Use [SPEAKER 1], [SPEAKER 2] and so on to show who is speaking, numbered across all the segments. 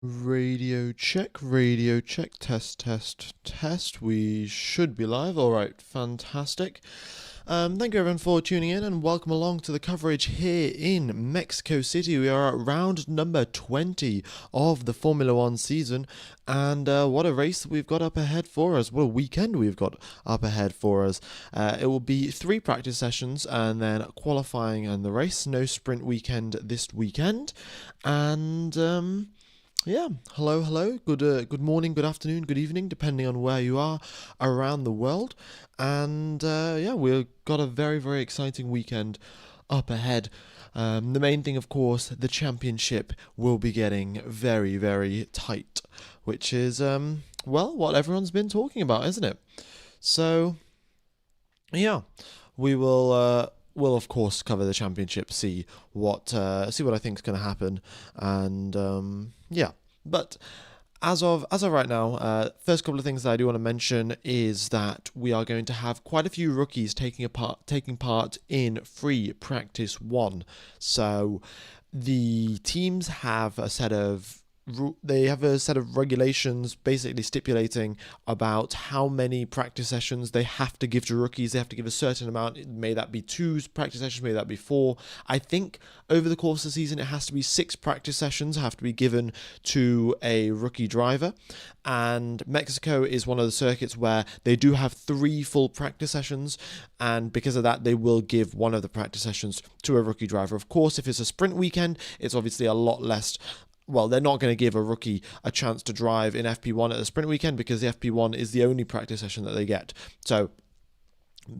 [SPEAKER 1] Radio check, test, test, test. We should be live. All right, fantastic. Thank you everyone for tuning in and welcome along to the coverage here in Mexico City. We are at round number 20 of the Formula One season, and what a race we've got up ahead for us. What a weekend we've got up ahead for us. It will be 3 practice sessions and then qualifying and the race. No sprint weekend this weekend, and yeah, hello. Good morning, good afternoon, good evening, depending on where you are around the world. And yeah, we've got a very exciting weekend up ahead. The main thing, of course, the championship will be getting very tight, which is well, what everyone's been talking about, isn't it? So yeah, we will of course cover the championship, see what I think is going to happen, and yeah. But as of right now, first couple of things that I do want to mention is that we are going to have quite a few rookies taking part in free practice 1. So the teams have a set of regulations basically stipulating about how many practice sessions they have to give to rookies. They have to give a certain amount. May that be 2 practice sessions, may that be 4. I think over the course of the season it has to be 6 practice sessions have to be given to a rookie driver. And Mexico is one of the circuits where they do have 3 full practice sessions, and because of that they will give one of the practice sessions to a rookie driver. Of course, if it's a sprint weekend, it's obviously a lot less. Well, they're not going to give a rookie a chance to drive in FP1 at the sprint weekend because the FP1 is the only practice session that they get. So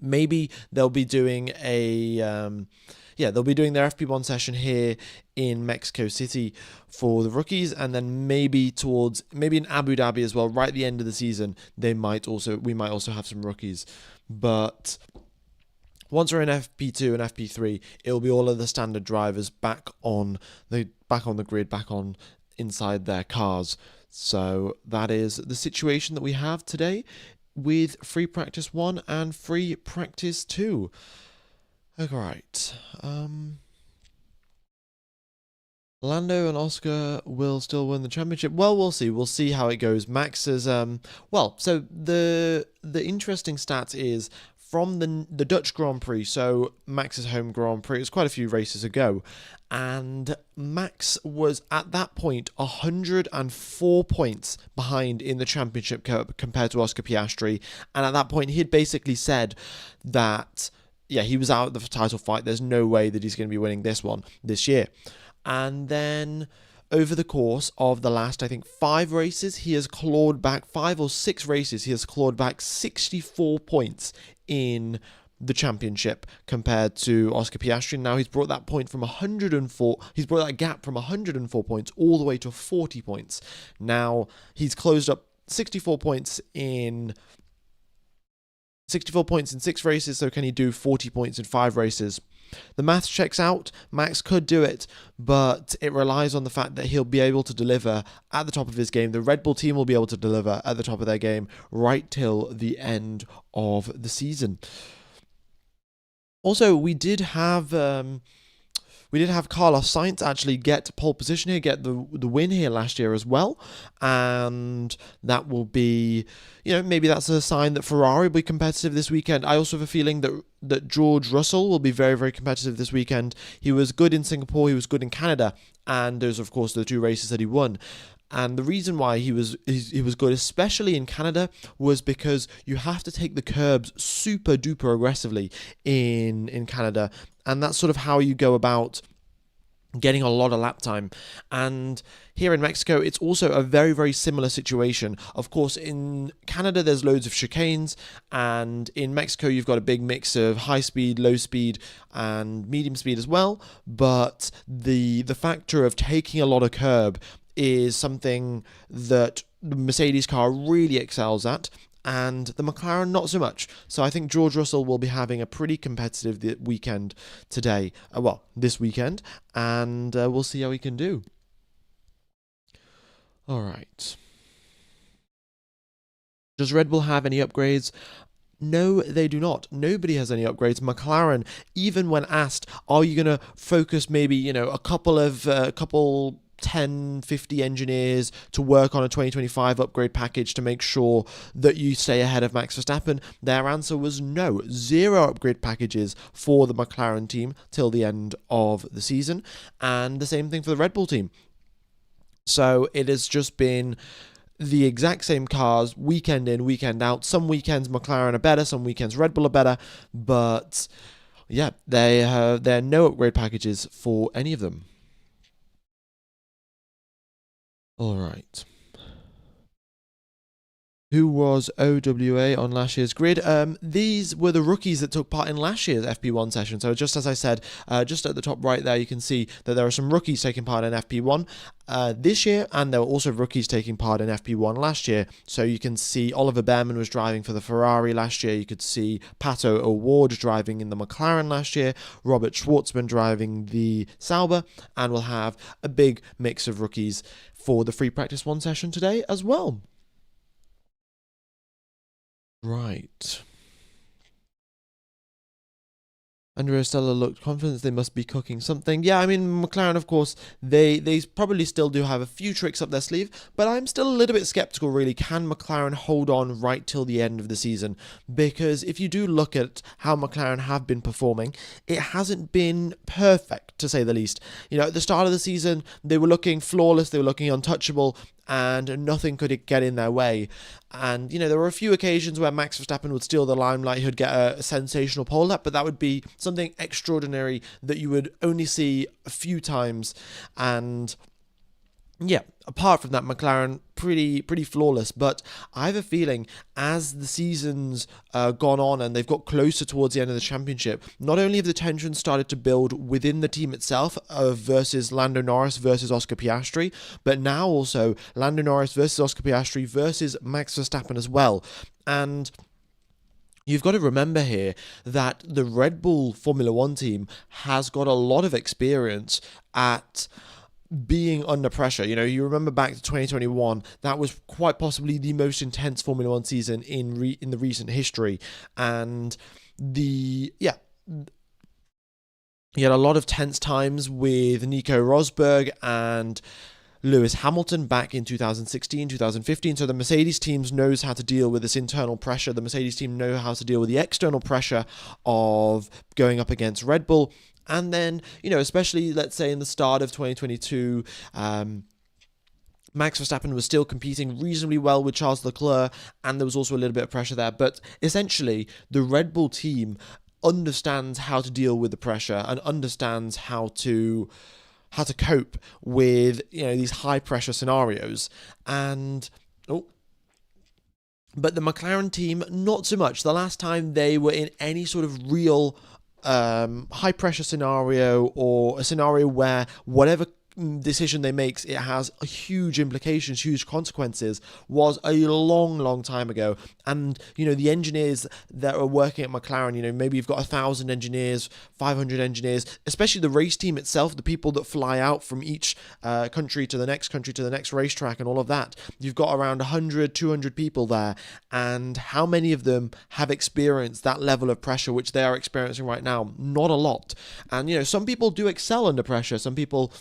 [SPEAKER 1] maybe they'll be doing they'll be doing their FP1 session here in Mexico City for the rookies, and then maybe in Abu Dhabi as well, right at the end of the season, we might also have some rookies. But once we're in FP2 and FP3, it'll be all of the standard drivers back on the grid, back on inside their cars. So that is the situation that we have today with free practice 1 and free practice 2. All right. Lando and Oscar will still win the championship. Well, we'll see. We'll see how it goes. Max is so the interesting stat is from the Dutch Grand Prix, so Max's home Grand Prix. It was quite a few races ago, and Max was at that point 104 points behind in the championship compared to Oscar Piastri, and at that point he had basically said that he was out of the title fight. There's no way that he's going to be winning this one this year. And then over the course of the last, I think, 5 races, he has clawed back 5 or 6 races. He has clawed back 64 points in the championship compared to Oscar Piastri. Now he's brought that point from 104. He's brought that gap from 104 points all the way to 40 points. Now he's closed up 64 points in 6 races. So can he do 40 points in 5 races? The maths checks out. Max could do it, but it relies on the fact that he'll be able to deliver at the top of his game. The Red Bull team will be able to deliver at the top of their game right till the end of the season. Also, we did have Carlos Sainz actually get pole position here, get the win here last year as well, and that will be, maybe that's a sign that Ferrari will be competitive this weekend. I also have a feeling that George Russell will be very competitive this weekend. He was good in Singapore, he was good in Canada, and there's of course the 2 races that he won. And the reason why he was good, especially in Canada, was because you have to take the curbs super duper aggressively in Canada, and that's sort of how you go about getting a lot of lap time. And here in Mexico, it's also a very similar situation. Of course, in Canada, there's loads of chicanes, and in Mexico, you've got a big mix of high speed, low speed, and medium speed as well. But the factor of taking a lot of curb is something that the Mercedes car really excels at, and the McLaren not so much. So I think George Russell will be having a pretty competitive weekend today. This weekend, and we'll see how he can do. All right. Does Red Bull have any upgrades? No, they do not. Nobody has any upgrades. McLaren, even when asked, are you going to focus maybe, a couple 10, 50 engineers to work on a 2025 upgrade package to make sure that you stay ahead of Max Verstappen? Their answer was no. 0 upgrade packages for the McLaren team till the end of the season, and the same thing for the Red Bull team. So it has just been the exact same cars weekend in, weekend out. Some weekends McLaren are better, some weekends Red Bull are better, but yeah, there are no upgrade packages for any of them. All right. Who was OWA on last year's grid? These were the rookies that took part in last year's FP1 session. So just as I said, just at the top right there, you can see that there are some rookies taking part in FP1 this year, and there were also rookies taking part in FP1 last year. So you can see Oliver Behrman was driving for the Ferrari last year. You could see Pato O'Ward driving in the McLaren last year, Robert Schwartzman driving the Sauber, and we'll have a big mix of rookies for the free practice 1 session today as well. Right. Andrea Stella looked confident they must be cooking something. Yeah, I mean, McLaren, of course, they probably still do have a few tricks up their sleeve, but I'm still a little bit skeptical, really. Can McLaren hold on right till the end of the season? Because if you do look at how McLaren have been performing, it hasn't been perfect, to say the least. You know, at the start of the season, they were looking flawless, they were looking untouchable, and nothing could get in their way. And, you know, there were a few occasions where Max Verstappen would steal the limelight, he'd get a sensational pole lap, but that would be something extraordinary that you would only see a few times. And yeah, apart from that, McLaren pretty flawless. But I have a feeling as the season's gone on and they've got closer towards the end of the championship, not only have the tensions started to build within the team itself versus Lando Norris versus Oscar Piastri, but now also Lando Norris versus Oscar Piastri versus Max Verstappen as well. And you've got to remember here that the Red Bull Formula One team has got a lot of experience at being under pressure. You know, you remember back to 2021, that was quite possibly the most intense Formula One season in the recent history. And you had a lot of tense times with Nico Rosberg and Lewis Hamilton back in 2016, 2015. So the Mercedes team knows how to deal with this internal pressure. The Mercedes team know how to deal with the external pressure of going up against Red Bull. And then, you know, especially, let's say, in the start of 2022, Max Verstappen was still competing reasonably well with Charles Leclerc, and there was also a little bit of pressure there. But essentially, the Red Bull team understands how to deal with the pressure and understands how to cope with, you know, these high pressure scenarios. And but the McLaren team, not so much. The last time they were in any sort of real high pressure scenario, or a scenario where whatever decision they make, it has huge implications, huge consequences, was a long time ago. And, you know, the engineers that are working at McLaren, you know, maybe you've got 1,000 engineers, 500 engineers, especially the race team itself, the people that fly out from each country to the next racetrack and all of that. You've got around 100, 200 people there, and how many of them have experienced that level of pressure which they are experiencing right now? Not a lot. And, you know, some people do excel under pressure. Some people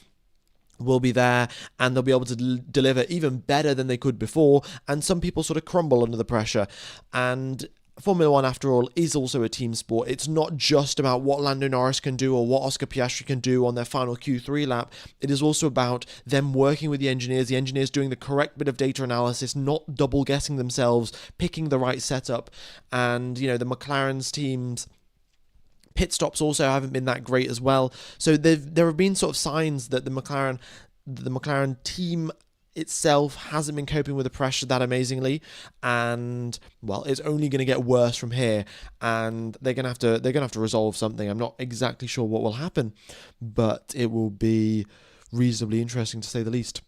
[SPEAKER 1] will be there and they'll be able to deliver even better than they could before, and some people sort of crumble under the pressure. And Formula One, after all, is also a team sport. It's not just about what Lando Norris can do or what Oscar Piastri can do on their final Q3 lap. It is also about them working with the engineers doing the correct bit of data analysis, not double guessing themselves, picking the right setup. And, you know, the McLaren's teams pit stops also haven't been that great as well. So there have been sort of signs that the McLaren team itself hasn't been coping with the pressure that amazingly, and well, it's only going to get worse from here, and they're going to have to resolve something. I'm not exactly sure what will happen, but it will be reasonably interesting to say the least.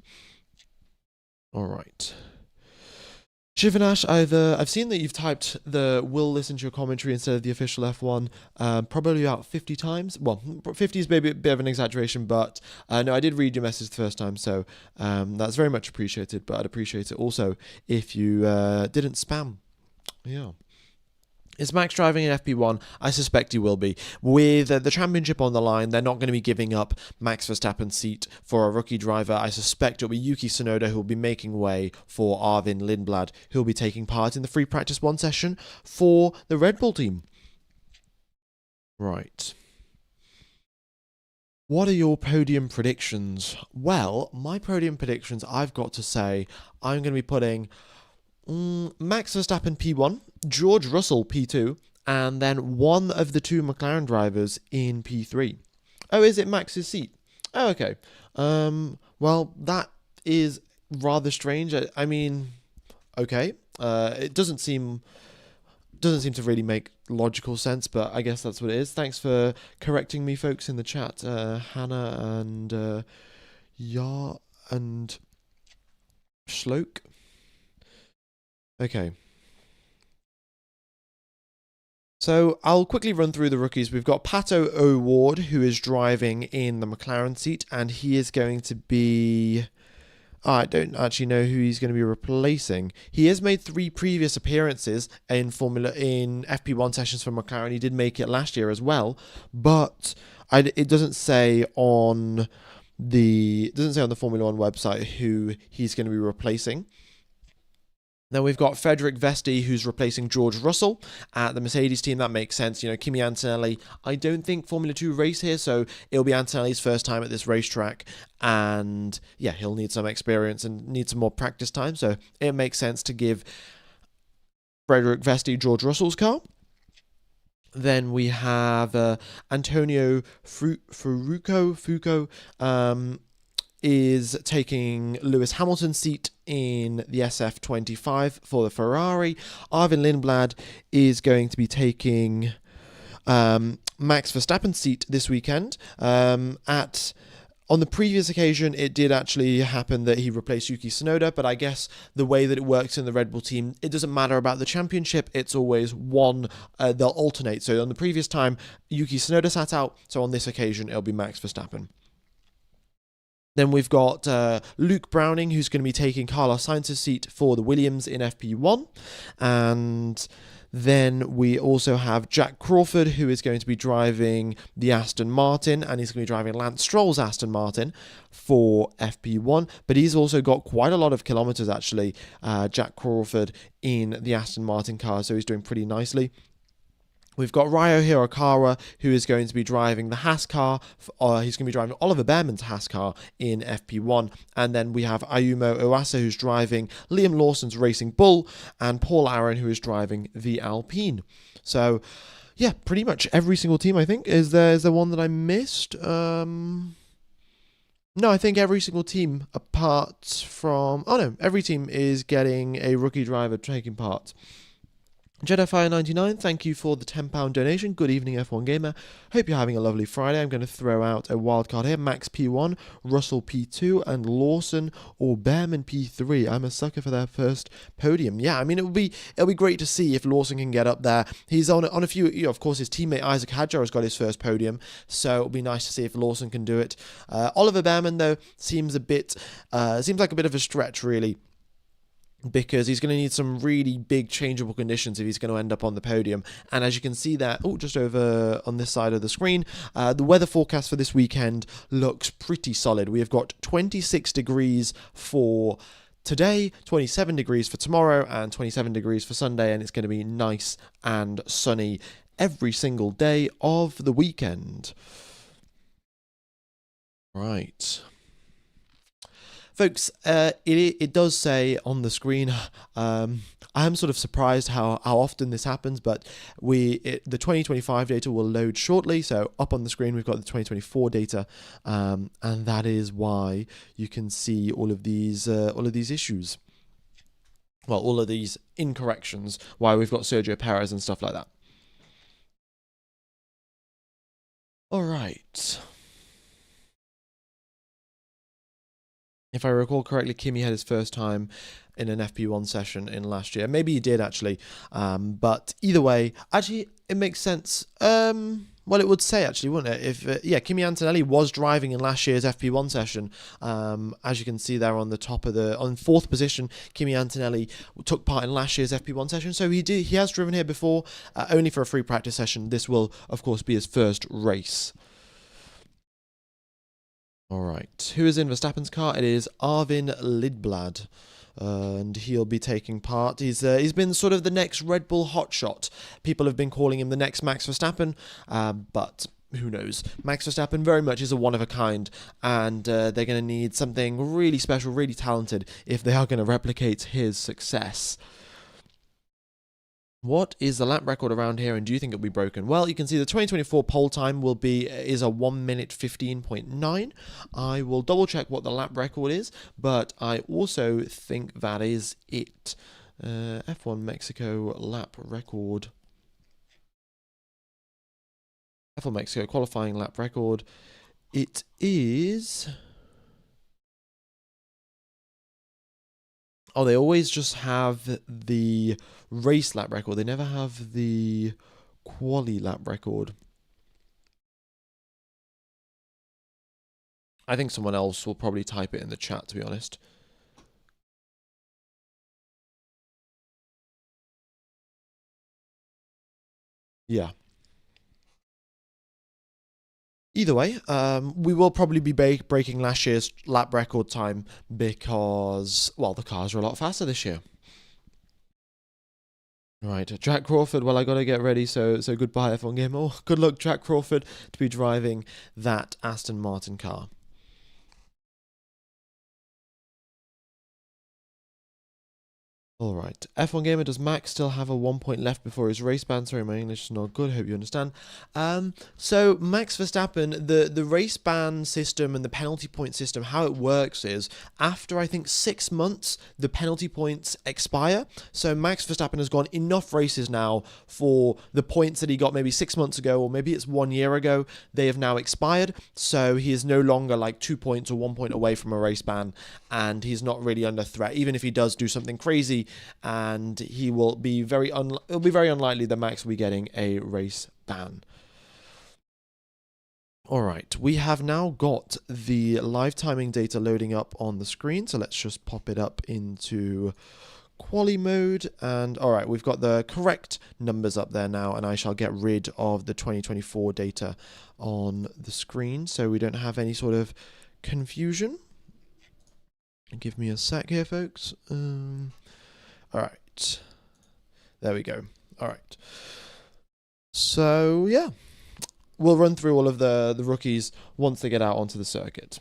[SPEAKER 1] All right. Shivanash, I've seen that you've typed the "will listen to your commentary" instead of the official F1 probably about 50 times. Well, 50 is maybe a bit of an exaggeration, but no, I did read your message the first time, so that's very much appreciated. But I'd appreciate it also if you didn't spam. Yeah. Is Max driving in FP1? I suspect he will be. With the championship on the line, they're not going to be giving up Max Verstappen's seat for a rookie driver. I suspect it'll be Yuki Tsunoda who will be making way for Arvin Lindblad, who will be taking part in the free practice 1 session for the Red Bull team. Right. What are your podium predictions? Well, my podium predictions, I've got to say, I'm going to be putting Max Verstappen P1, George Russell P2, and then one of the 2 McLaren drivers in P3. Oh, is it Max's seat? Oh, okay. Well, that is rather strange. I mean, okay. It doesn't seem to really make logical sense, but I guess that's what it is. Thanks for correcting me, folks, in the chat. Hannah and Yar and Schloke. Okay. So I'll quickly run through the rookies. We've got Pato O'Ward, who is driving in the McLaren seat, and he is going to be... I don't actually know who he's going to be replacing. He has made 3 previous appearances in FP1 sessions for McLaren. He did make it last year as well, but it doesn't say on the Formula One website who he's going to be replacing. Then we've got Frederick Vesti, who's replacing George Russell at the Mercedes team. That makes sense. You know, Kimi Antonelli, I don't think Formula 2 race here, so it'll be Antonelli's first time at this racetrack. And yeah, he'll need some experience and need some more practice time. So it makes sense to give Frederick Vesti George Russell's car. Then we have Antonio Fuco, is taking Lewis Hamilton's seat in the SF25 for the Ferrari. Arvin Lindblad is going to be taking Max Verstappen's seat this weekend. On the previous occasion, it did actually happen that he replaced Yuki Tsunoda, but I guess the way that it works in the Red Bull team, it doesn't matter about the championship, it's always one, they'll alternate. So on the previous time, Yuki Tsunoda sat out, so on this occasion, it'll be Max Verstappen. Then we've got Luke Browning, who's going to be taking Carlos Sainz's seat for the Williams in FP1. And then we also have Jack Crawford, who is going to be driving the Aston Martin, and he's going to be driving Lance Stroll's Aston Martin for FP1. But he's also got quite a lot of kilometers, actually, Jack Crawford, in the Aston Martin car, so he's doing pretty nicely. We've got Ryo Hirakawa, who is going to be driving the Haas car. He's going to be driving Oliver Behrman's Haas car in FP1. And then we have Ayumu Iwasa, who's driving Liam Lawson's Racing Bull, and Paul Aaron, who is driving the Alpine. So, yeah, pretty much every single team, I think. Is there one that I missed? No, I think every single team, apart from... Oh, no, every team is getting a rookie driver taking part. JediFire99, thank you for the £10 donation. Good evening, F1 Gamer. Hope you're having a lovely Friday. I'm going to throw out a wildcard here. Max P1, Russell P2, and Lawson or Behrman P3. I'm a sucker for their first podium. Yeah, I mean, it'll be great to see if Lawson can get up there. He's on a few, you know, of course, his teammate Isaac Hadjar has got his first podium, so it'll be nice to see if Lawson can do it. Oliver Behrman, though, seems like a bit of a stretch, really, because he's going to need some really big changeable conditions if he's going to end up on the podium. And as you can see there, just over on this side of the screen, the weather forecast for this weekend looks pretty solid. We have got 26 degrees for today, 27 degrees for tomorrow, and 27 degrees for Sunday, and it's going to be nice and sunny every single day of the weekend. Right. Folks, it does say on the screen, I am sort of surprised how often this happens, but the 2025 data will load shortly, so up on the screen we've got the 2024 data, and that is why you can see all of these issues. Well, all of these incorrections, why we've got Sergio Perez and stuff like that. All right. If I recall correctly, Kimi had his first time in an FP1 session in last year. Maybe he did, actually. But either way, actually, it makes sense. Well, it would say actually, wouldn't it? If yeah, Kimi Antonelli was driving in last year's FP1 session. As you can see there on the top of on fourth position, Kimi Antonelli took part in last year's FP1 session. So he has driven here before, only for a free practice session. This will of course be his first race. All right, who is in Verstappen's car? It is Arvin Lidblad. And he'll be taking part. He's been sort of the next Red Bull hotshot. People have been calling him the next Max Verstappen, but who knows? Max Verstappen very much is a one-of-a-kind, and they're going to need something really special, really talented, if they are going to replicate his success. What is the lap record around here, and do you think it'll be broken? Well, you can see the 2024 pole time is a 1 minute 15.9. I will double check what the lap record is, but I also think that is it. F1 Mexico lap record. F1 Mexico qualifying lap record. It is... Oh, they always just have the race lap record. They never have the quali lap record. I think someone else will probably type it in the chat, to be honest. Yeah. Either way, we will probably be breaking last year's lap record time because, well, the cars are a lot faster this year. Right, Jack Crawford, well, I got to get ready, so goodbye, F1 Gamer. Oh, good luck, Jack Crawford, to be driving that Aston Martin car. Alright, F1 Gamer, does Max still have a 1 point left before his race ban? Sorry, my English is not good, hope you understand. So Max Verstappen, the race ban system and the penalty point system, how it works is, after I think 6 months, the penalty points expire. So Max Verstappen has gone enough races now for the points that he got maybe 6 months ago, or maybe it's 1 year ago, they have now expired. So he is no longer like 2 points or 1 point away from a race ban, and he's not really under threat, even if he does do something crazy. And he will be it'll be very unlikely that Max will be getting a race ban. Alright, we have now got the live timing data loading up on the screen, so let's just pop it up into quali mode, and alright, we've got the correct numbers up there now, and I shall get rid of the 2024 data on the screen so we don't have any sort of confusion. Give me a sec here, folks. Alright, there we go. Alright, so yeah, we'll run through all of the rookies once they get out onto the circuit.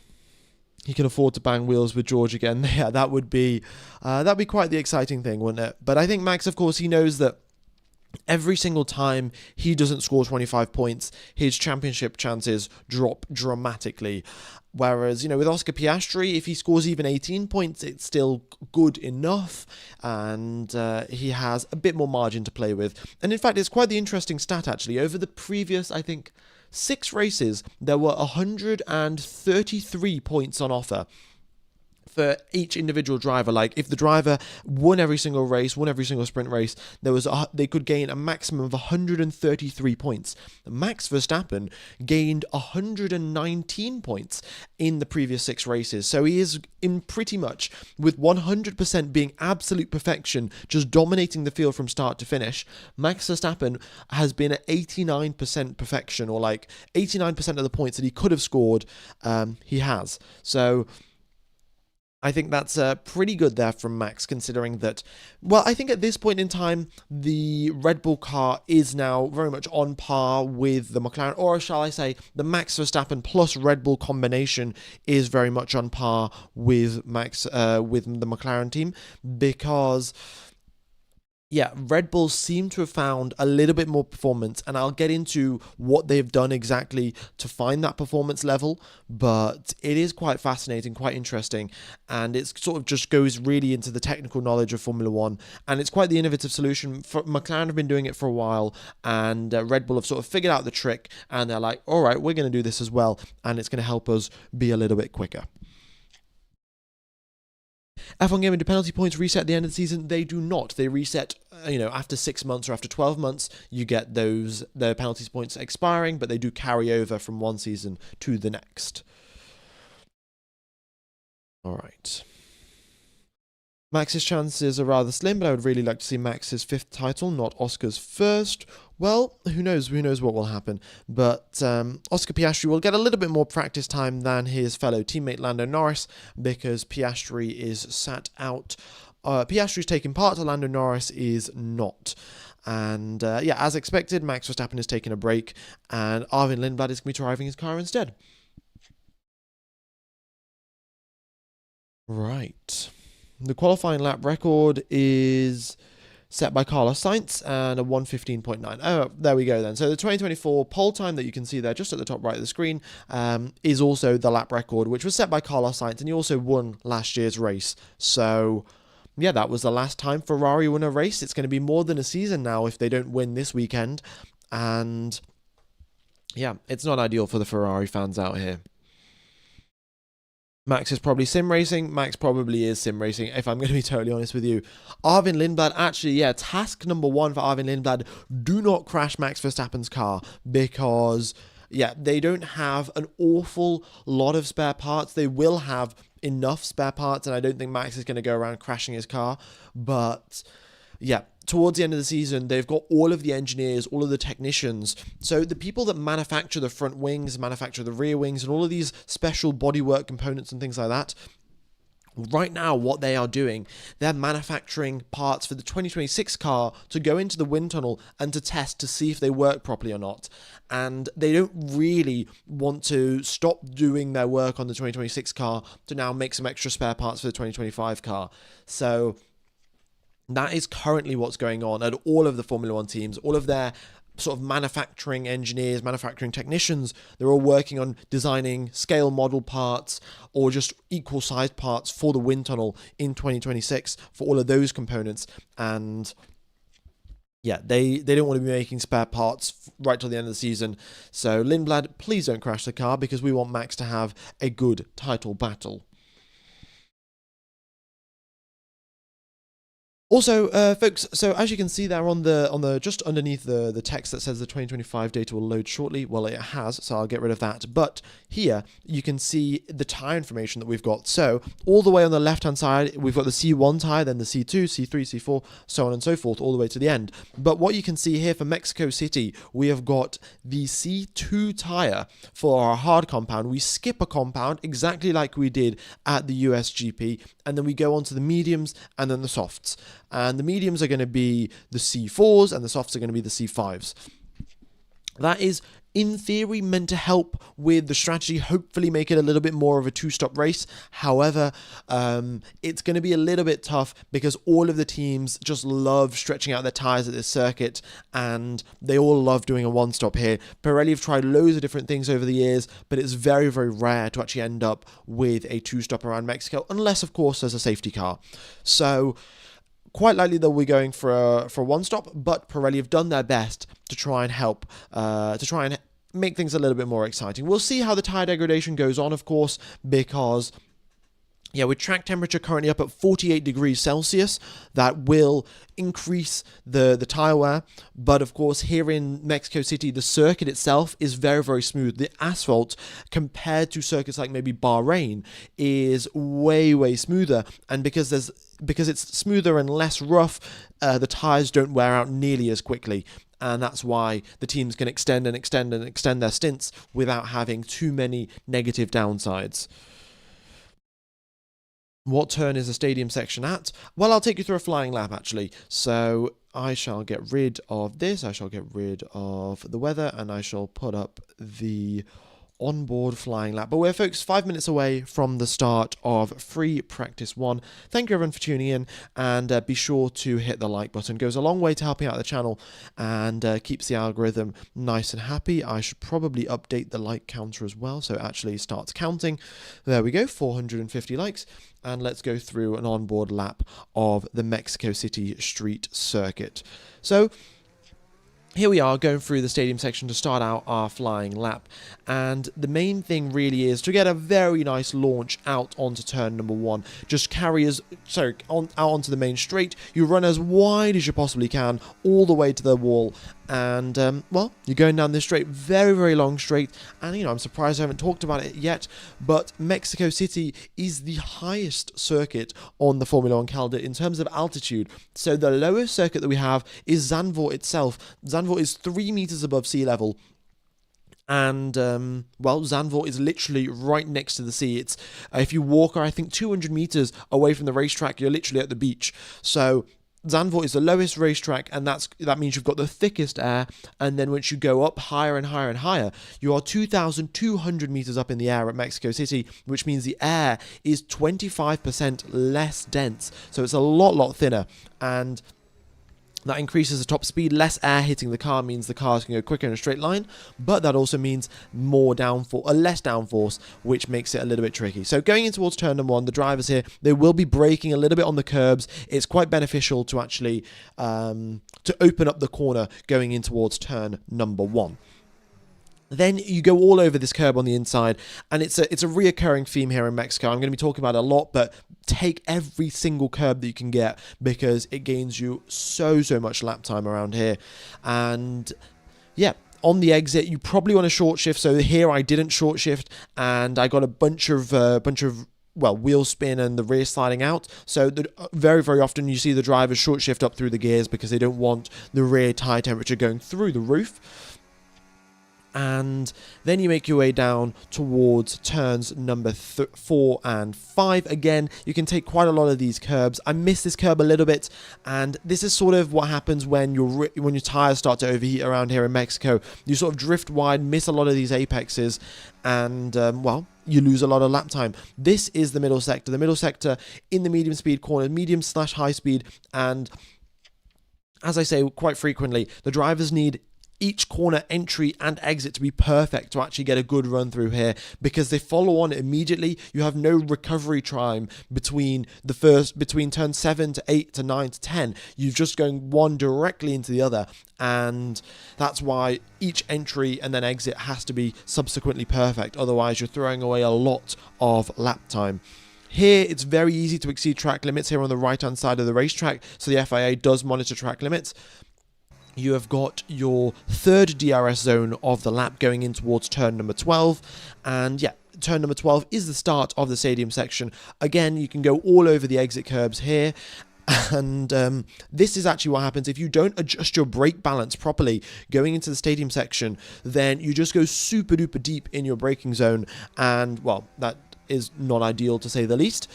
[SPEAKER 1] He can afford to bang wheels with George again. Yeah, that'd be quite the exciting thing, wouldn't it? But I think Max, of course, he knows that every single time he doesn't score 25 points, his championship chances drop dramatically. Whereas, with Oscar Piastri, if he scores even 18 points, it's still good enough, and he has a bit more margin to play with. And in fact, it's quite the interesting stat, actually. Over the previous, I think, 6 races, there were 133 points on offer for each individual driver. Like, if the driver won every single race, won every single sprint race, they could gain a maximum of 133 points. Max Verstappen gained 119 points in the previous 6 races. So he is in pretty much, with 100% being absolute perfection, just dominating the field from start to finish. Max Verstappen has been at 89% perfection, or like 89% of the points that he could have scored, he has. So I think that's pretty good there from Max, considering that, well, I think at this point in time, the Red Bull car is now very much on par with the McLaren, or shall I say, the Max Verstappen plus Red Bull combination is very much on par with with the McLaren team, because yeah, Red Bull seem to have found a little bit more performance, and I'll get into what they've done exactly to find that performance level, but it is quite fascinating, quite interesting, and it sort of just goes really into the technical knowledge of Formula One, and it's quite the innovative solution. McLaren have been doing it for a while, and Red Bull have sort of figured out the trick, and they're like, all right, we're going to do this as well, and it's going to help us be a little bit quicker. F1 Gaming, do penalty points reset at the end of the season? They do not. They reset, after 6 months or after 12 months, you get the penalty points expiring, but they do carry over from one season to the next. All right. Max's chances are rather slim, but I would really like to see Max's 5th title, not Oscar's 1st. Well, who knows? Who knows what will happen? But Oscar Piastri will get a little bit more practice time than his fellow teammate Lando Norris, because Piastri is sat out. Piastri is taking part, Lando Norris is not. And as expected, Max Verstappen is taking a break, and Arvin Lindblad is going to be driving his car instead. Right. The qualifying lap record is set by Carlos Sainz and a 1:15.9. Oh, there we go then. So the 2024 pole time that you can see there just at the top right of the screen is also the lap record, which was set by Carlos Sainz, and he also won last year's race. So yeah, that was the last time Ferrari won a race. It's going to be more than a season now if they don't win this weekend. And yeah, it's not ideal for the Ferrari fans out here. Max is probably sim racing. Max probably is sim racing, if I'm going to be totally honest with you. Arvin Lindblad, actually, task number 1 for Arvin Lindblad, do not crash Max Verstappen's car, because, they don't have an awful lot of spare parts. They will have enough spare parts, and I don't think Max is going to go around crashing his car, but towards the end of the season, they've got all of the engineers, all of the technicians. So the people that manufacture the front wings, manufacture the rear wings, and all of these special bodywork components and things like that, right now what they are doing, they're manufacturing parts for the 2026 car to go into the wind tunnel and to test to see if they work properly or not. And they don't really want to stop doing their work on the 2026 car to now make some extra spare parts for the 2025 car. So that is currently what's going on at all of the Formula One teams. All of their sort of manufacturing engineers, manufacturing technicians, they're all working on designing scale model parts or just equal sized parts for the wind tunnel in 2026 for all of those components. And they don't want to be making spare parts right till the end of the season. So Lindblad, please don't crash the car, because we want Max to have a good title battle. Also, folks, so as you can see there on the just underneath the text that says the 2025 data will load shortly, well, it has, so I'll get rid of that. But here you can see the tyre information that we've got. So all the way on the left-hand side, we've got the C1 tyre, then the C2, C3, C4, so on and so forth, all the way to the end. But what you can see here for Mexico City, we have got the C2 tyre for our hard compound. We skip a compound exactly like we did at the USGP, and then we go on to the mediums and then the softs. And the mediums are going to be the C4s and the softs are going to be the C5s. That is, in theory, meant to help with the strategy, hopefully make it a little bit more of a two-stop race. However, it's going to be a little bit tough because all of the teams just love stretching out their tyres at this circuit, and they all love doing a one-stop here. Pirelli have tried loads of different things over the years, but it's very, very rare to actually end up with a two-stop around Mexico, unless, of course, there's a safety car. So quite likely they'll be going for a one-stop, but Pirelli have done their best to try and help, to try and make things a little bit more exciting. We'll see how the tyre degradation goes on, of course, because with track temperature currently up at 48 degrees Celsius, that will increase the tyre wear. But of course, here in Mexico City, the circuit itself is very, very smooth. The asphalt, compared to circuits like maybe Bahrain, is way, way smoother. And because it's smoother and less rough, the tyres don't wear out nearly as quickly. And that's why the teams can extend and extend and extend their stints without having too many negative downsides. What turn is the stadium section at? Well, I'll take you through a flying lap, actually. So I shall get rid of this. I shall get rid of the weather, and I shall put up the onboard flying lap. But we're, folks, 5 minutes away from the start of free practice 1. Thank you everyone for tuning in, and be sure to hit the like button. It goes a long way to helping out the channel and keeps the algorithm nice and happy. I should probably update the like counter as well, so it actually starts counting. There we go, 450 likes. And let's go through an onboard lap of the Mexico City street circuit. So here we are going through the stadium section to start out our flying lap, and the main thing really is to get a very nice launch out onto turn number 1. Just carry us out onto the main straight. You run as wide as you possibly can all the way to the wall, and well, you're going down this straight, very, very long straight. And I'm surprised I haven't talked about it yet, but Mexico City is the highest circuit on the Formula 1 calendar in terms of altitude. So the lowest circuit that we have is Zandvoort itself. Zandvoort is 3 meters above sea level. And, well, Zandvoort is literally right next to the sea. It's if you walk, I think, 200 meters away from the racetrack, you're literally at the beach. So Zandvoort is the lowest racetrack, and that means you've got the thickest air. And then once you go up higher and higher and higher, you are 2,200 meters up in the air at Mexico City, which means the air is 25% less dense. So it's a lot thinner, and that increases the top speed. Less air hitting the car means the cars can go quicker in a straight line, but that also means less downforce, which makes it a little bit tricky. So going in towards turn number 1, the drivers here, they will be braking a little bit on the curbs. It's quite beneficial to actually to open up the corner going in towards turn number 1. Then you go all over this curb on the inside, and it's a reoccurring theme here in Mexico. I'm going to be talking about it a lot, but take every single curb that you can get, because it gains you so much lap time around here. And yeah, on the exit, you probably want to short shift. So here I didn't short shift, and I got a bunch of wheel spin and the rear sliding out. So very often you see the drivers short shift up through the gears because they don't want the rear tire temperature going through the roof. And then you make your way down towards turns number 4 and 5. Again, you can take quite a lot of these curbs. I missed this curb a little bit, and this is sort of what happens when your tires start to overheat around here in Mexico. You sort of drift wide, miss a lot of these apexes, and well, you lose a lot of lap time. This is the middle sector. The middle sector in the medium speed corner, medium/high speed, and as I say quite frequently, the drivers need each corner entry and exit to be perfect to actually get a good run through here, because they follow on immediately. You have no recovery time between turn 7 to 8 to 9 to 10. You're just going one directly into the other, and that's why each entry and then exit has to be subsequently perfect. Otherwise, you're throwing away a lot of lap time. Here, it's very easy to exceed track limits here on the right-hand side of the racetrack, so the FIA does monitor track limits. You have got your third DRS zone of the lap going in towards turn number 12. And yeah, turn number 12 is the start of the stadium section. Again, you can go all over the exit curbs here. And this is actually what happens if you don't adjust your brake balance properly going into the stadium section. Then you just go super duper deep in your braking zone. And well, that is not ideal to say the least.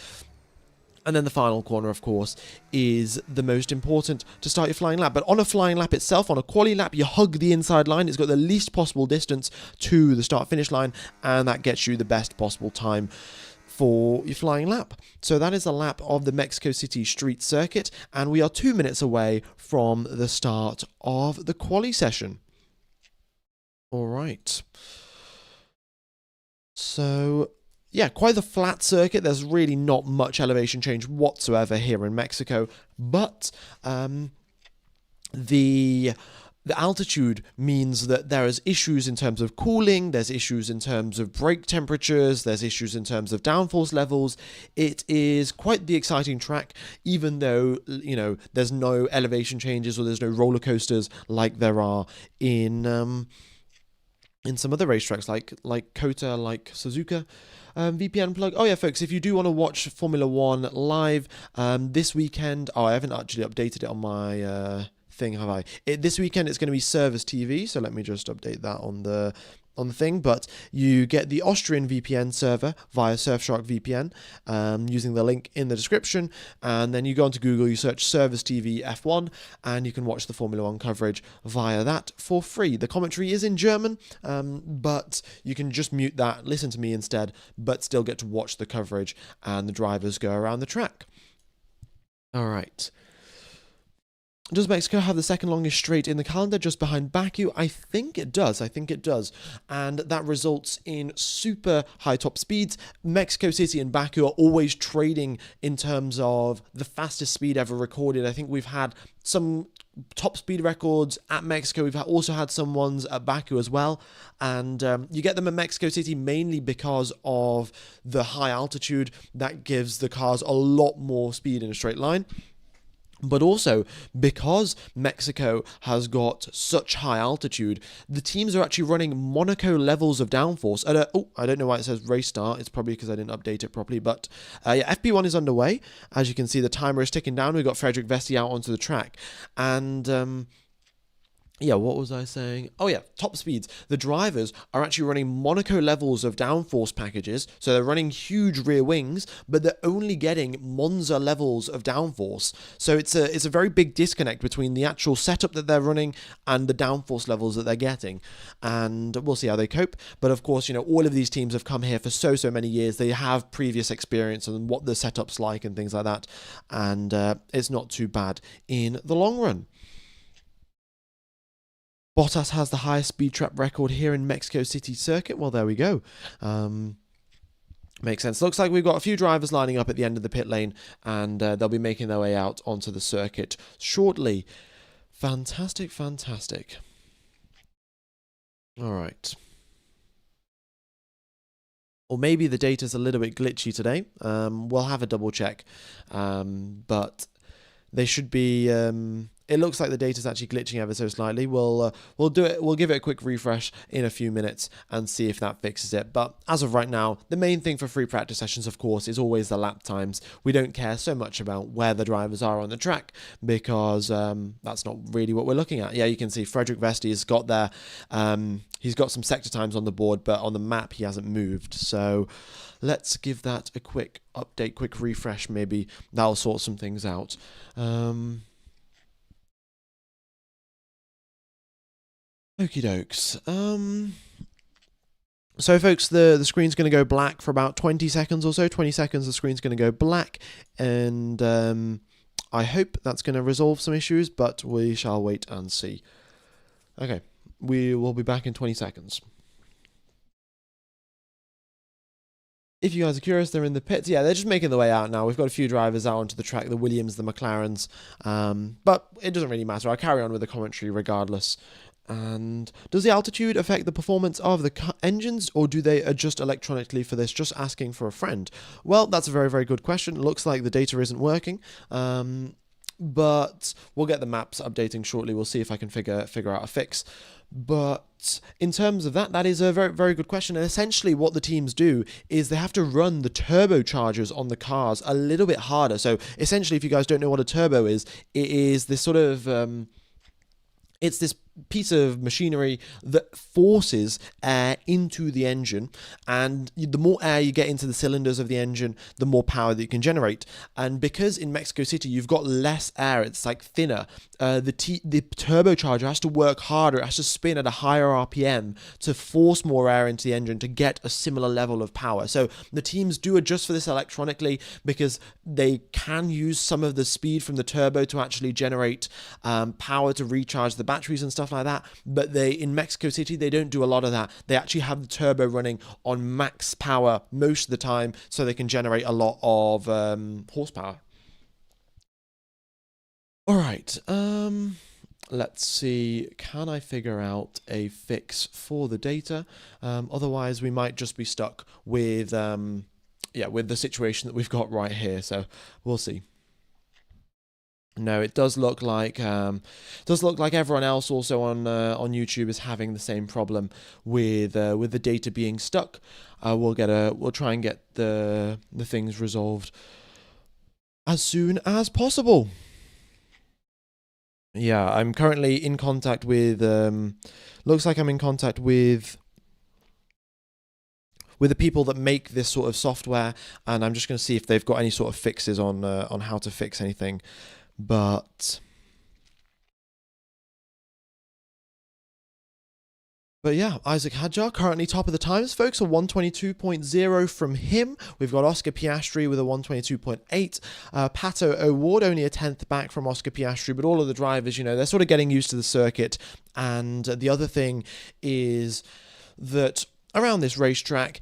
[SPEAKER 1] And then the final corner, of course, is the most important to start your flying lap. But on a flying lap itself, on a quali lap, you hug the inside line. It's got the least possible distance to the start-finish line, and that gets you the best possible time for your flying lap. So that is a lap of the Mexico City street circuit, and we are 2 minutes away from the start of the quali session. All right. So yeah, quite the flat circuit. There's really not much elevation change whatsoever here in Mexico, but the altitude means that there is issues in terms of cooling, there's issues in terms of brake temperatures, there's issues in terms of downforce levels. It is quite the exciting track, even though, there's no elevation changes or there's no roller coasters like there are in some other racetracks like Kota, like Suzuka. VPN plug. Oh yeah, folks, if you do want to watch Formula 1 live this weekend, I haven't actually updated it on my thing, have I? This weekend it's going to be Service TV, so let me just update that on the thing. But you get the Austrian VPN server via Surfshark VPN using the link in the description, and then you go onto Google, you search Service TV F1, and you can watch the Formula 1 coverage via that for free. The commentary is in German, but you can just mute that, listen to me instead, but still get to watch the coverage and the drivers go around the track. All right. Does Mexico have the second longest straight in the calendar, just behind Baku? I think it does. And that results in super high top speeds. Mexico City and Baku are always trading in terms of the fastest speed ever recorded. I think we've had some top speed records at Mexico. We've also had some ones at Baku as well. And you get them at Mexico City mainly because of the high altitude that gives the cars a lot more speed in a straight line. But also, because Mexico has got such high altitude, the teams are actually running Monaco levels of downforce. I don't know why it says race start. It's probably because I didn't update it properly. But FP1 is underway. As you can see, the timer is ticking down. We've got Frederick Vesti out onto the track. And what was I saying? Oh yeah, top speeds. The drivers are actually running Monaco levels of downforce packages, so they're running huge rear wings, but they're only getting Monza levels of downforce. So it's a very big disconnect between the actual setup that they're running and the downforce levels that they're getting. And we'll see how they cope. But of course, all of these teams have come here for so many years. They have previous experience on what the setup's like and things like that. And it's not too bad in the long run. Bottas has the highest speed trap record here in Mexico City circuit. Well, there we go. Makes sense. Looks like we've got a few drivers lining up at the end of the pit lane, and they'll be making their way out onto the circuit shortly. Fantastic. All right. Or maybe the data's a little bit glitchy today. We'll have a double check. But they should be... it looks like the data's actually glitching ever so slightly. We'll do it. We'll give it a quick refresh in a few minutes and see if that fixes it. But as of right now, the main thing for free practice sessions, of course, is always the lap times. We don't care so much about where the drivers are on the track because that's not really what we're looking at. Yeah, you can see Frederick Vesti has got there. He's got some sector times on the board, but on the map he hasn't moved. So let's give that a quick update, quick refresh. Maybe that'll sort some things out. Okie dokes. So folks, the screen's going to go black for about 20 seconds or so. 20 seconds, the screen's going to go black. And I hope that's going to resolve some issues, but we shall wait and see. Okay, we will be back in 20 seconds. If you guys are curious, they're in the pits. Yeah, they're just making their way out now. We've got a few drivers out onto the track, the Williams, the McLarens. But it doesn't really matter. I'll carry on with the commentary regardless. And does the altitude affect the performance of the engines, or do they adjust electronically for this? Just asking for a friend. Well, that's a very good question. It looks like the data isn't working. But we'll get the maps updating shortly. We'll see if I can figure out a fix. But in terms of that is a very good question. And essentially what the teams do is they have to run the turbochargers on the cars a little bit harder. So essentially, if you guys don't know what a turbo is, it is this sort of... it's this piece of machinery that forces air into the engine, and the more air you get into the cylinders of the engine, the more power that you can generate. And because in Mexico City you've got less air, it's like thinner, the turbocharger has to work harder. It has to spin at a higher RPM to force more air into the engine to get a similar level of power. So the teams do adjust for this electronically because they can use some of the speed from the turbo to actually generate power to recharge the batteries and stuff like that. But in Mexico City, they don't do a lot of that. They actually have the turbo running on max power most of the time, so they can generate a lot of horsepower. All right. Let's see. Can I figure out a fix for the data? Otherwise, we might just be stuck with with the situation that we've got right here. So we'll see. No, it does look like everyone else also on YouTube is having the same problem with the data being stuck. We'll try and get the things resolved as soon as possible. Yeah, I'm currently in contact with. Looks like I'm in contact with the people that make this sort of software, and I'm just going to see if they've got any sort of fixes on how to fix anything. But But yeah, Isaac Hadjar currently top of the times, folks, a 122.0 from him. We've got Oscar Piastri with a 122.8. Pato O'Ward only a 10th back from Oscar Piastri, but all of the drivers, they're sort of getting used to the circuit. And the other thing is that around this racetrack,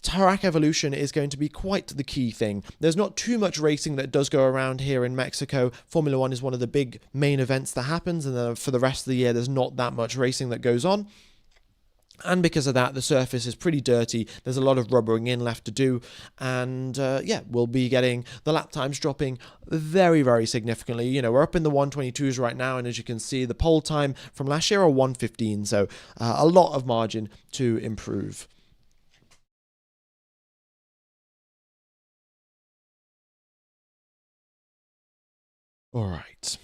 [SPEAKER 1] track evolution is going to be quite the key thing. There's not too much racing that does go around here in Mexico. Formula One is one of the big main events that happens, and then for the rest of the year, there's not that much racing that goes on. And because of that, the surface is pretty dirty. There's a lot of rubbering in left to do. And we'll be getting the lap times dropping very, very significantly. We're up in the 122s right now. And as you can see, the pole time from last year are 115. So a lot of margin to improve. All right.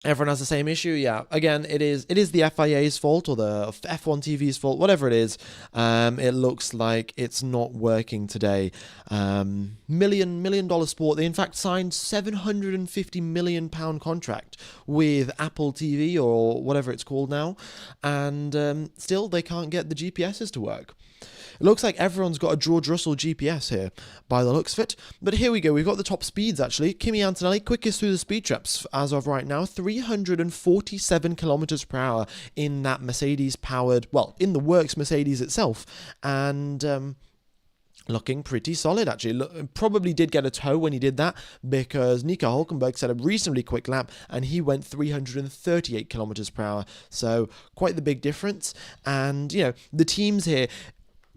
[SPEAKER 1] Everyone has the same issue. Yeah, again, it is the FIA's fault or the F1 TV's fault, whatever it is. It looks like it's not working today. Million dollar sport. They in fact signed £750 million contract with Apple TV or whatever it's called now, and still they can't get the GPSs to work. It looks like everyone's got a George Russell GPS here, by the looks of it. But here we go. We've got the top speeds, actually. Kimi Antonelli, quickest through the speed traps as of right now. 347 kilometers per hour in that Mercedes-powered, well, in the works Mercedes itself. And looking pretty solid, actually. Probably did get a toe when he did that, because Nico Hülkenberg set a reasonably quick lap, and he went 338 kilometers per hour. So quite the big difference. And, the teams here...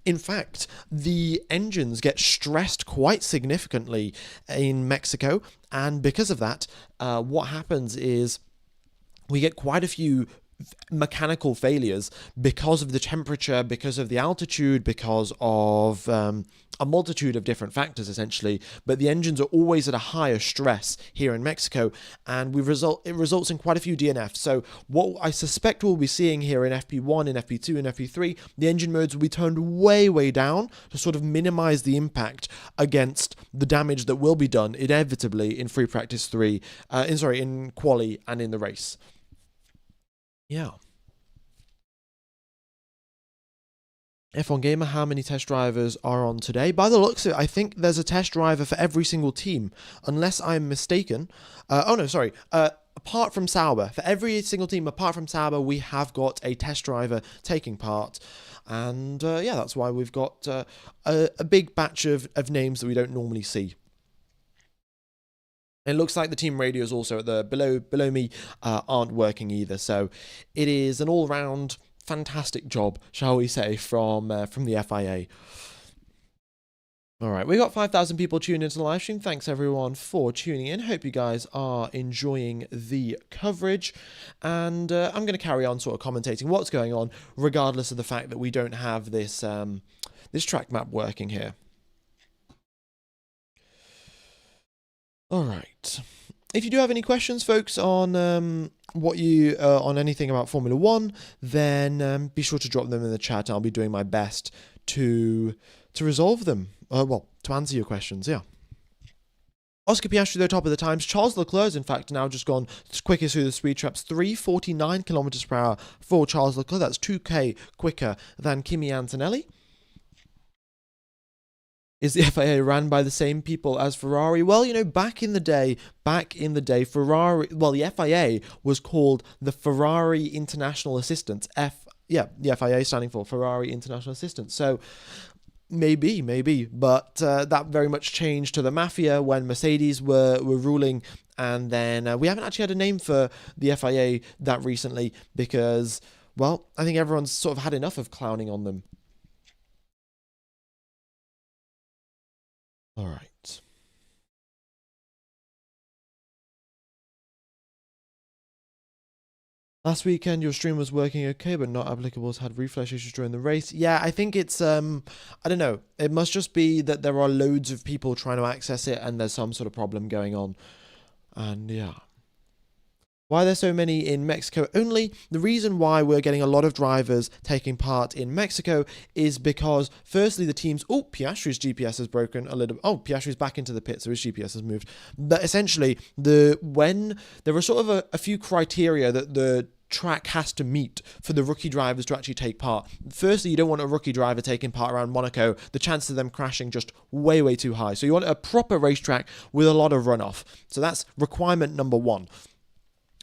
[SPEAKER 1] In fact, the engines get stressed quite significantly in Mexico, and because of that, what happens is we get quite a few mechanical failures because of the temperature, because of the altitude, because of a multitude of different factors, essentially. But the engines are always at a higher stress here in Mexico, and it results in quite a few DNFs. So what I suspect we'll be seeing here in FP1, in FP2, and FP3, the engine modes will be turned way down to sort of minimize the impact against the damage that will be done inevitably in free practice 3, in quali and in the race. Yeah. F1 Gamer, how many test drivers are on today? By the looks of it, I think there's a test driver for every single team, unless I'm mistaken. Apart from Sauber, for every single team apart from Sauber, we have got a test driver taking part. And that's why we've got a big batch of names that we don't normally see. It looks like the team radios also at the below me aren't working either. So it is an all-round fantastic job, shall we say, from the FIA. All right, we got 5,000 people tuned into the live stream. Thanks everyone for tuning in. Hope you guys are enjoying the coverage, and I'm going to carry on sort of commentating what's going on, regardless of the fact that we don't have this this track map working here. All right. If you do have any questions, folks, on on anything about Formula One, then be sure to drop them in the chat. I'll be doing my best to resolve them. To answer your questions. Yeah. Oscar Piastri, though, top of the times. Charles Leclerc's, in fact, now just gone quickest through the speed traps. 349 kilometers per hour for Charles Leclerc. That's 2k quicker than Kimi Antonelli. Is the FIA ran by the same people as Ferrari? Well, back in the day, Ferrari, the FIA was called the Ferrari International Assistance. The FIA standing for Ferrari International Assistance. So maybe, but that very much changed to the Mafia when Mercedes were ruling, and then we haven't actually had a name for the FIA that recently because, well, I think everyone's sort of had enough of clowning on them. All right. Last weekend, your stream was working okay, but not applicable to had refresh issues during the race. Yeah, I think it's, I don't know. It must just be that there are loads of people trying to access it and there's some sort of problem going on. And yeah. Why are there so many in Mexico only? The reason why we're getting a lot of drivers taking part in Mexico is because, firstly, the teams... Oh, Piastri's GPS has broken a little... Oh, Piastri's back into the pit, so his GPS has moved. But essentially, when there are sort of a few criteria that the track has to meet for the rookie drivers to actually take part. Firstly, you don't want a rookie driver taking part around Monaco. The chances of them crashing just way too high. So you want a proper racetrack with a lot of runoff. So that's requirement number one.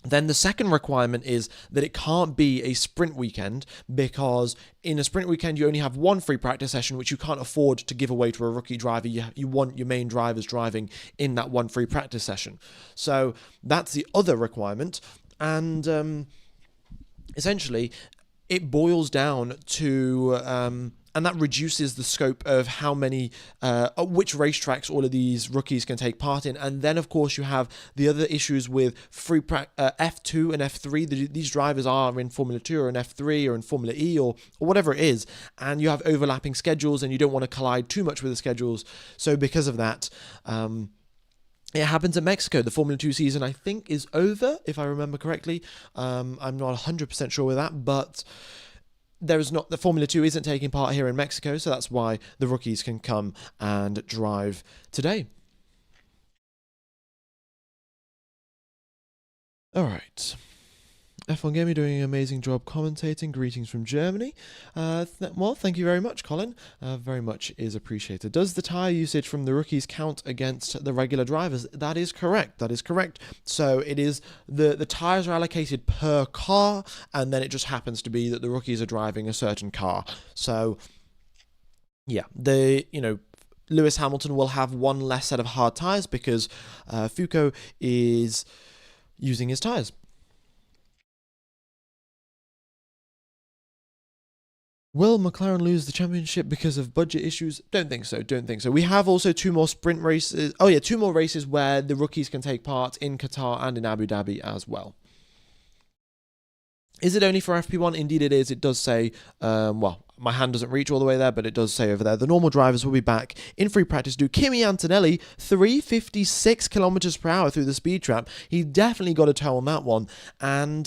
[SPEAKER 1] Then the second requirement is that it can't be a sprint weekend, because in a sprint weekend you only have one free practice session, which you can't afford to give away to a rookie driver. You want your main drivers driving in that one free practice session. So that's the other requirement. And essentially it boils down to and that reduces the scope of how many, which racetracks all of these rookies can take part in. And then, of course, you have the other issues with F2 and F3. These drivers are in Formula 2 or in F3 or in Formula E or whatever it is. And you have overlapping schedules and you don't want to collide too much with the schedules. So because of that, it happens in Mexico. The Formula 2 season, I think, is over, if I remember correctly. I'm not 100% sure with that, but the Formula 2 isn't taking part here in Mexico, so that's why the rookies can come and drive today. All right. F1 Gaming doing an amazing job commentating. Greetings from Germany. Well, thank you very much, Colin. Very much is appreciated. Does the tyre usage from the rookies count against the regular drivers? That is correct. That is correct. So it is the tyres are allocated per car, and then it just happens to be that the rookies are driving a certain car. So yeah, Lewis Hamilton will have one less set of hard tyres because Foucault is using his tyres. Will McLaren lose the championship because of budget issues? Don't think so. We have also two more sprint races. Oh yeah, two more races where the rookies can take part in Qatar and in Abu Dhabi as well. Is it only for FP1? Indeed it is. It does say, well, my hand doesn't reach all the way there, but it does say over there, the normal drivers will be back in free practice. Kimi Antonelli, 356 kilometers per hour through the speed trap. He definitely got a toe on that one. And,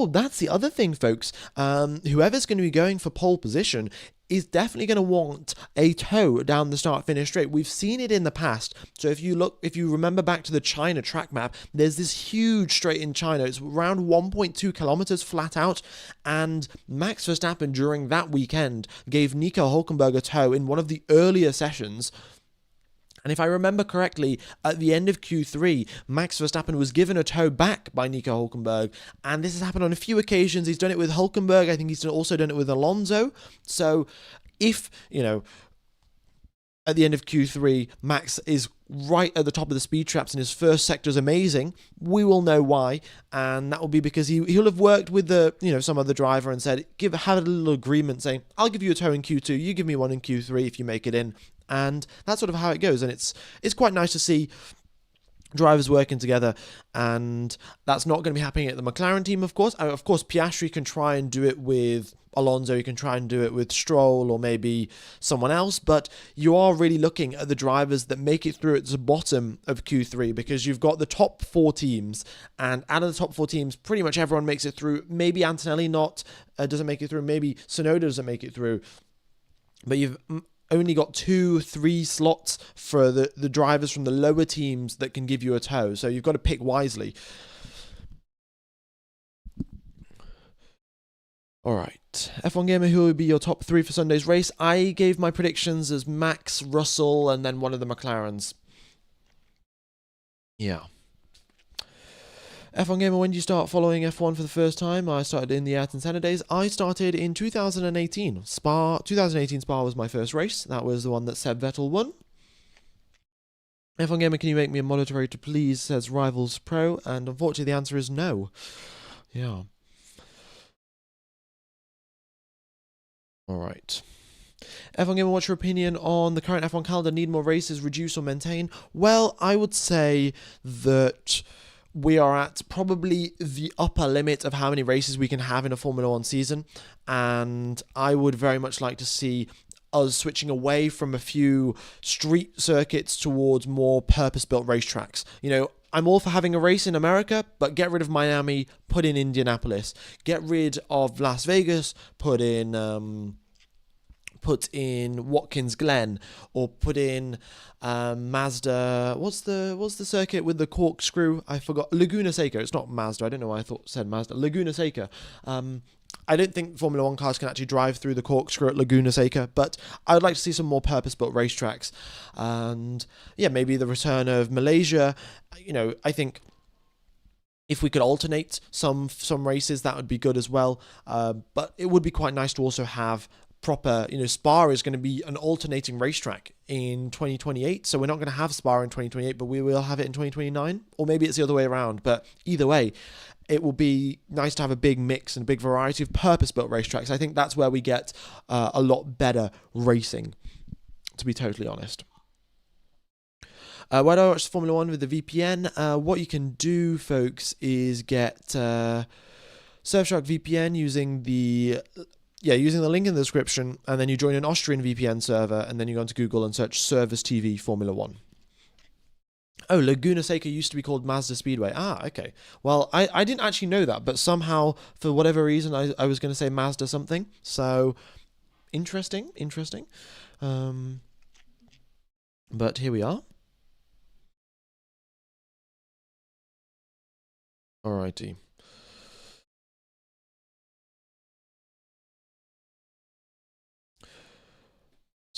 [SPEAKER 1] that's the other thing, folks. Whoever's going to be going for pole position is definitely going to want a toe down the start-finish straight. We've seen it in the past. So if you remember back to the China track map, there's this huge straight in China. It's around 1.2 kilometers flat out, and Max Verstappen during that weekend gave Nico Hülkenberg a toe in one of the earlier sessions. And if I remember correctly, at the end of Q3, Max Verstappen was given a toe back by Nico Hülkenberg. And this has happened on a few occasions. He's done it with Hülkenberg. I think he's also done it with Alonso. So if, at the end of Q3, Max is right at the top of the speed traps and his first sector is amazing, we will know why. And that will be because he'll have worked with some other driver and said, have a little agreement saying, I'll give you a toe in Q2, you give me one in Q3 if you make it in. And that's sort of how it goes. And it's quite nice to see drivers working together, and that's not going to be happening at the McLaren team, of course. Of course, Piastri can try and do it with Alonso, you can try and do it with Stroll or maybe someone else, but you are really looking at the drivers that make it through at the bottom of Q3, because you've got the top four teams, and out of the top four teams, pretty much everyone makes it through. Maybe Antonelli doesn't make it through, maybe Tsunoda doesn't make it through, but you've only got 2-3 slots for the drivers from the lower teams that can give you a toe. So you've got to pick wisely. All right. F1 Gamer, who will be your top 3 for Sunday's race? I gave my predictions as Max, Russell, and then one of the McLarens. Yeah. F1 Gamer, when did you start following F1 for the first time? I started in the Ayrton Senna days. I started in 2018. 2018 Spa was my first race. That was the one that Seb Vettel won. F1 Gamer, can you make me a moderator, please? Says Rivals Pro. And unfortunately, the answer is no. Yeah. All right. F1 Gamer, what's your opinion on the current F1 calendar? Need more races, reduce or maintain? Well, I would say that we are at probably the upper limit of how many races we can have in a Formula 1 season, and I would very much like to see us switching away from a few street circuits towards more purpose-built racetracks. I'm all for having a race in America, but get rid of Miami, put in Indianapolis. Get rid of Las Vegas, put in put in Watkins Glen, or put in Mazda. What's the circuit with the corkscrew? I forgot. Laguna Seca. It's not Mazda. I don't know why I said Mazda. Laguna Seca. I don't think Formula One cars can actually drive through the corkscrew at Laguna Seca, but I would like to see some more purpose-built racetracks, and yeah, maybe the return of Malaysia. I think if we could alternate some races, that would be good as well. But it would be quite nice to also have proper, Spa is going to be an alternating racetrack in 2028. So we're not going to have Spa in 2028, but we will have it in 2029. Or maybe it's the other way around. But either way, it will be nice to have a big mix and a big variety of purpose-built racetracks. I think that's where we get a lot better racing, to be totally honest. Why do I watch Formula 1 with the VPN? What you can do, folks, is get Surfshark VPN using the link in the description, and then you join an Austrian VPN server, and then you go into Google and search Service TV Formula 1. Oh, Laguna Seca used to be called Mazda Speedway. Ah, okay. Well, I didn't actually know that, but somehow, for whatever reason, I was going to say Mazda something. So, interesting. But here we are. Alrighty.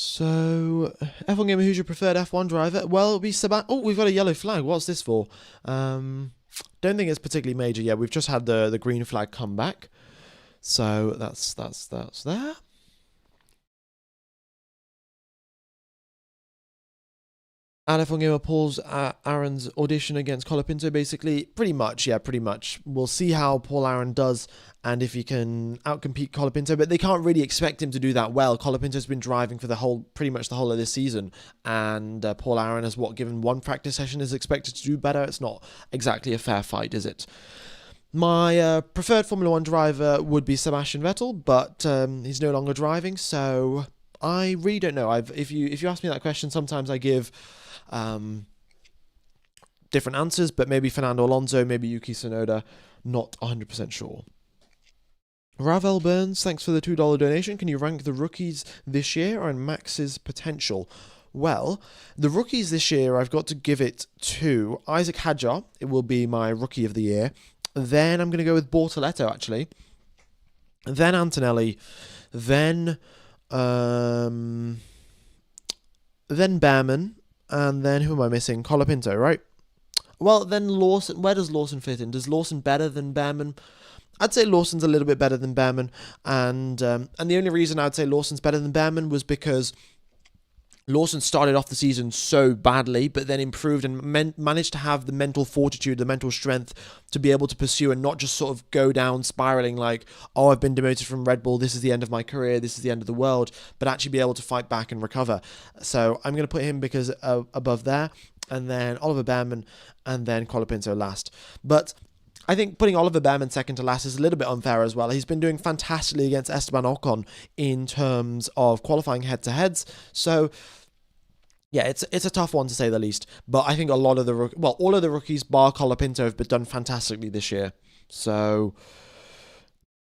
[SPEAKER 1] So, F1 Gamer, who's your preferred F1 driver? Well, it'll be Sebastian. Oh, we've got a yellow flag. What's this for? Don't think it's particularly major. Yeah, we've just had the green flag come back. So that's there. And F1 Gamer pulls Aaron's audition against Colapinto, basically. Pretty much. We'll see how Paul Aaron does and if he can outcompete Colapinto, but they can't really expect him to do that well. Colapinto's been driving for pretty much the whole of this season, and Paul Aaron has, given one practice session, is expected to do better. It's not exactly a fair fight, is it? My preferred Formula 1 driver would be Sebastian Vettel, but he's no longer driving, so I really don't know. If you ask me that question, sometimes I give different answers, but maybe Fernando Alonso, maybe Yuki Tsunoda, not 100% sure. Ravel Burns, thanks for the $2 donation. Can you rank the rookies this year and Max's potential? Well, the rookies this year, I've got to give it to Isaac Hadjar. It will be my rookie of the year. Then I'm going to go with Bortoletto, actually. Then Antonelli. Then Behrman. And then who am I missing? Colapinto, right? Well, then Lawson. Where does Lawson fit in? Does Lawson better than Behrman? I'd say Lawson's a little bit better than Behrman. And the only reason I'd say Lawson's better than Behrman was because Lawson started off the season so badly, but then improved and managed to have the mental fortitude, the mental strength to be able to pursue and not just sort of go down spiraling like, oh, I've been demoted from Red Bull, this is the end of my career, this is the end of the world, but actually be able to fight back and recover. So I'm going to put him because above there, and then Oliver Behrman, and then Colapinto last. But I think putting Oliver Behrman second to last is a little bit unfair as well. He's been doing fantastically against Esteban Ocon in terms of qualifying head-to-heads. So, yeah, it's a tough one to say the least. But I think all of the rookies, bar Colapinto, have done fantastically this year. So,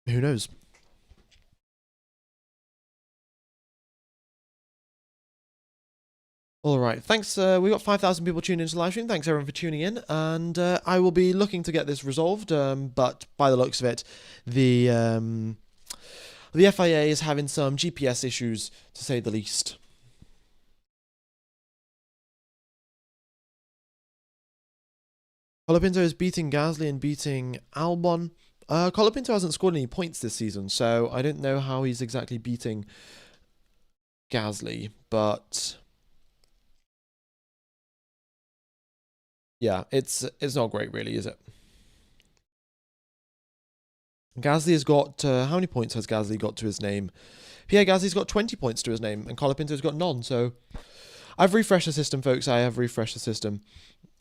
[SPEAKER 1] who knows? All right, thanks. We got 5,000 people tuned into the live stream. Thanks everyone for tuning in, and I will be looking to get this resolved. But by the looks of it, the FIA is having some GPS issues, to say the least. Colapinto is beating Gasly and beating Albon. Colapinto hasn't scored any points this season, so I don't know how he's exactly beating Gasly, but yeah, it's not great, really, is it? Gasly has got how many points has Gasly got to his name? Pierre Gasly's got 20 points to his name, and Colapinto's got none. So I've refreshed the system, folks. I have refreshed the system.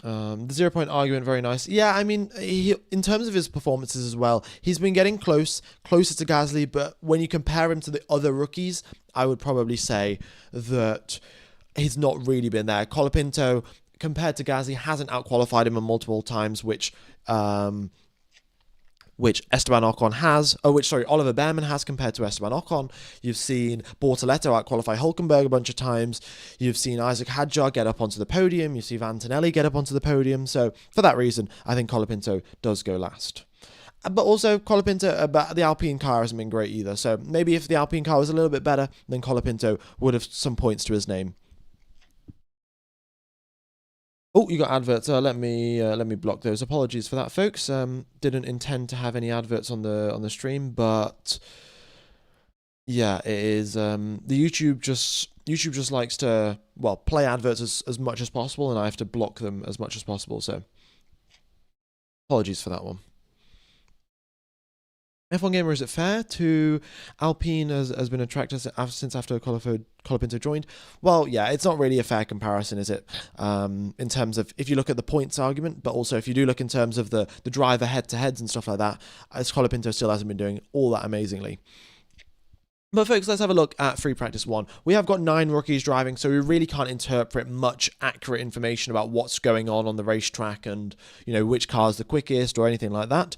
[SPEAKER 1] The 0-point argument, very nice. Yeah, I mean, in terms of his performances as well, he's been getting closer to Gasly, but when you compare him to the other rookies, I would probably say that he's not really been there. Colapinto, compared to Gasly, hasn't outqualified him multiple times, which which Esteban Ocon has, Oliver Behrman has compared to Esteban Ocon. You've seen Bortoletto out-qualify Hülkenberg a bunch of times. You've seen Isaac Hadjar get up onto the podium. You see Antonelli get up onto the podium. So for that reason, I think Colapinto does go last. But also, Colapinto, the Alpine car hasn't been great either. So maybe if the Alpine car was a little bit better, then Colapinto would have some points to his name. Oh, you got adverts. Let me block those. Apologies for that, folks. Didn't intend to have any adverts on the stream, but yeah, it is. The YouTube just likes to play adverts as much as possible, and I have to block them as much as possible. So apologies for that one. F1 Gamer, is it fair to Alpine has been a tractor since after Colapinto joined? Well, yeah, it's not really a fair comparison, is it? In terms of, if you look at the points argument, but also if you do look in terms of the driver head-to-heads and stuff like that, as Colapinto still hasn't been doing all that amazingly. But folks, let's have a look at Free Practice 1. We have got 9 rookies driving, so we really can't interpret much accurate information about what's going on the racetrack and, which car's the quickest or anything like that.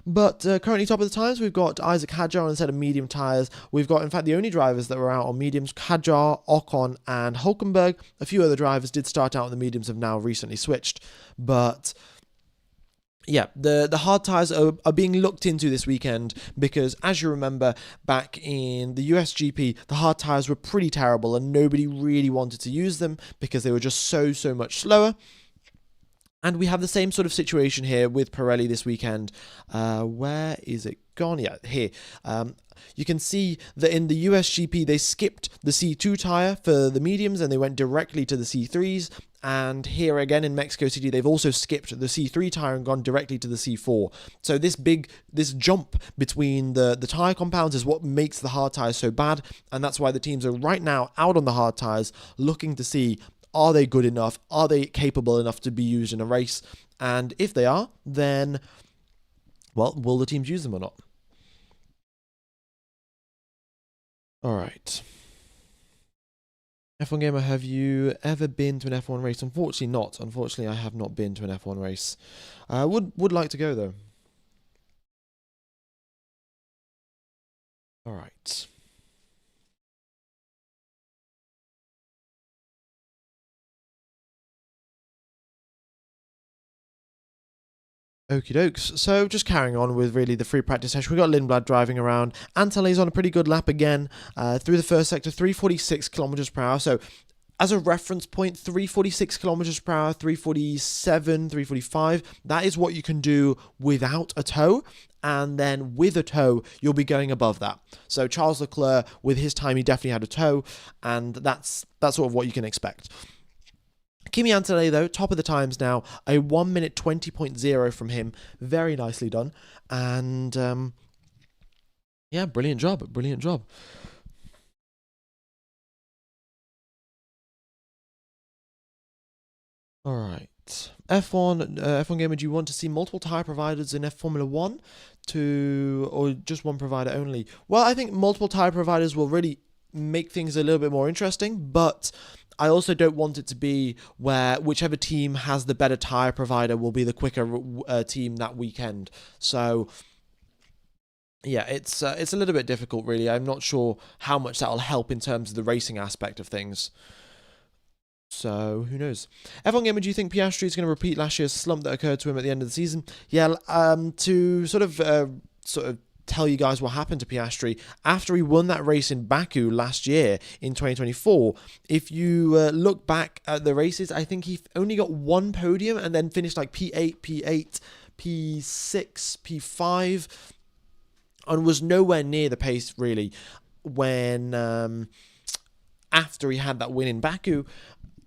[SPEAKER 1] But currently top of the times, we've got Isaac Hadjar on a set of medium tyres. We've got, in fact, the only drivers that were out on mediums, Hadjar, Ocon and Hülkenberg. A few other drivers did start out on the mediums, have now recently switched. But yeah, the hard tyres are being looked into this weekend because, as you remember, back in the USGP, the hard tyres were pretty terrible and nobody really wanted to use them because they were just so much slower. And we have the same sort of situation here with Pirelli this weekend. Where is it gone? Yeah, here. You can see that in the USGP, they skipped the C2 tyre for the mediums and they went directly to the C3s. And here again in Mexico City, they've also skipped the C3 tyre and gone directly to the C4. So this jump between the tyre compounds is what makes the hard tyres so bad. And that's why the teams are right now out on the hard tyres looking to see, are they good enough? Are they capable enough to be used in a race? And if they are, then, will the teams use them or not? All right. F1 Gamer, have you ever been to an F1 race? Unfortunately not. Unfortunately, I have not been to an F1 race. Would like to go, though. All right. Okie dokes. So just carrying on with really the free practice session, we got Lindblad driving around. Antelli's on a pretty good lap again through the first sector, 346 kilometers per hour. So as a reference point, 346 kilometers per hour, 347, 345, that is what you can do without a tow. And then with a tow, you'll be going above that. So Charles Leclerc, with his time, he definitely had a tow, and that's sort of what you can expect. Kimi Antonelli, though, top of the times now, a 1 minute 20.0 from him. Very nicely done. And, yeah, brilliant job. Brilliant job. All right. F1 Gamer, do you want to see multiple tyre providers in Formula 1 or just one provider only? Well, I think multiple tyre providers will really make things a little bit more interesting, but I also don't want it to be where whichever team has the better tyre provider will be the quicker team that weekend. So yeah, it's a little bit difficult, really. I'm not sure how much that'll help in terms of the racing aspect of things. So who knows? F1 Gamer, do you think Piastri is going to repeat last year's slump that occurred to him at the end of the season? Yeah, to sort of tell you guys what happened to Piastri after he won that race in Baku last year in 2024. If you look back at the races, I think he only got one podium and then finished like P8, P8, P6, P5, and was nowhere near the pace really when after he had that win in Baku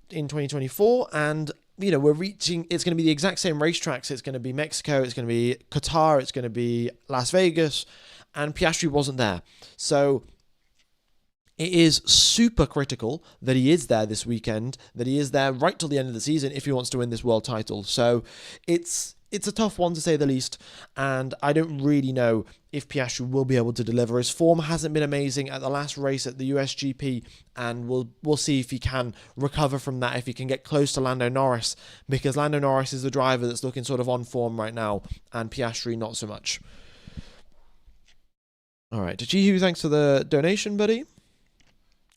[SPEAKER 1] in 2024. And we're reaching, it's going to be the exact same racetracks. It's going to be Mexico, it's going to be Qatar, it's going to be Las Vegas, and Piastri wasn't there. So it is super critical that he is there this weekend, that he is there right till the end of the season if he wants to win this world title. So it's a tough one to say the least, and I don't really know if Piastri will be able to deliver. His form hasn't been amazing at the last race at the USGP, and we'll see if he can recover from that, if he can get close to Lando Norris, because Lando Norris is the driver that's looking sort of on form right now, and Piastri not so much. All right, Jihu, thanks for the donation, buddy.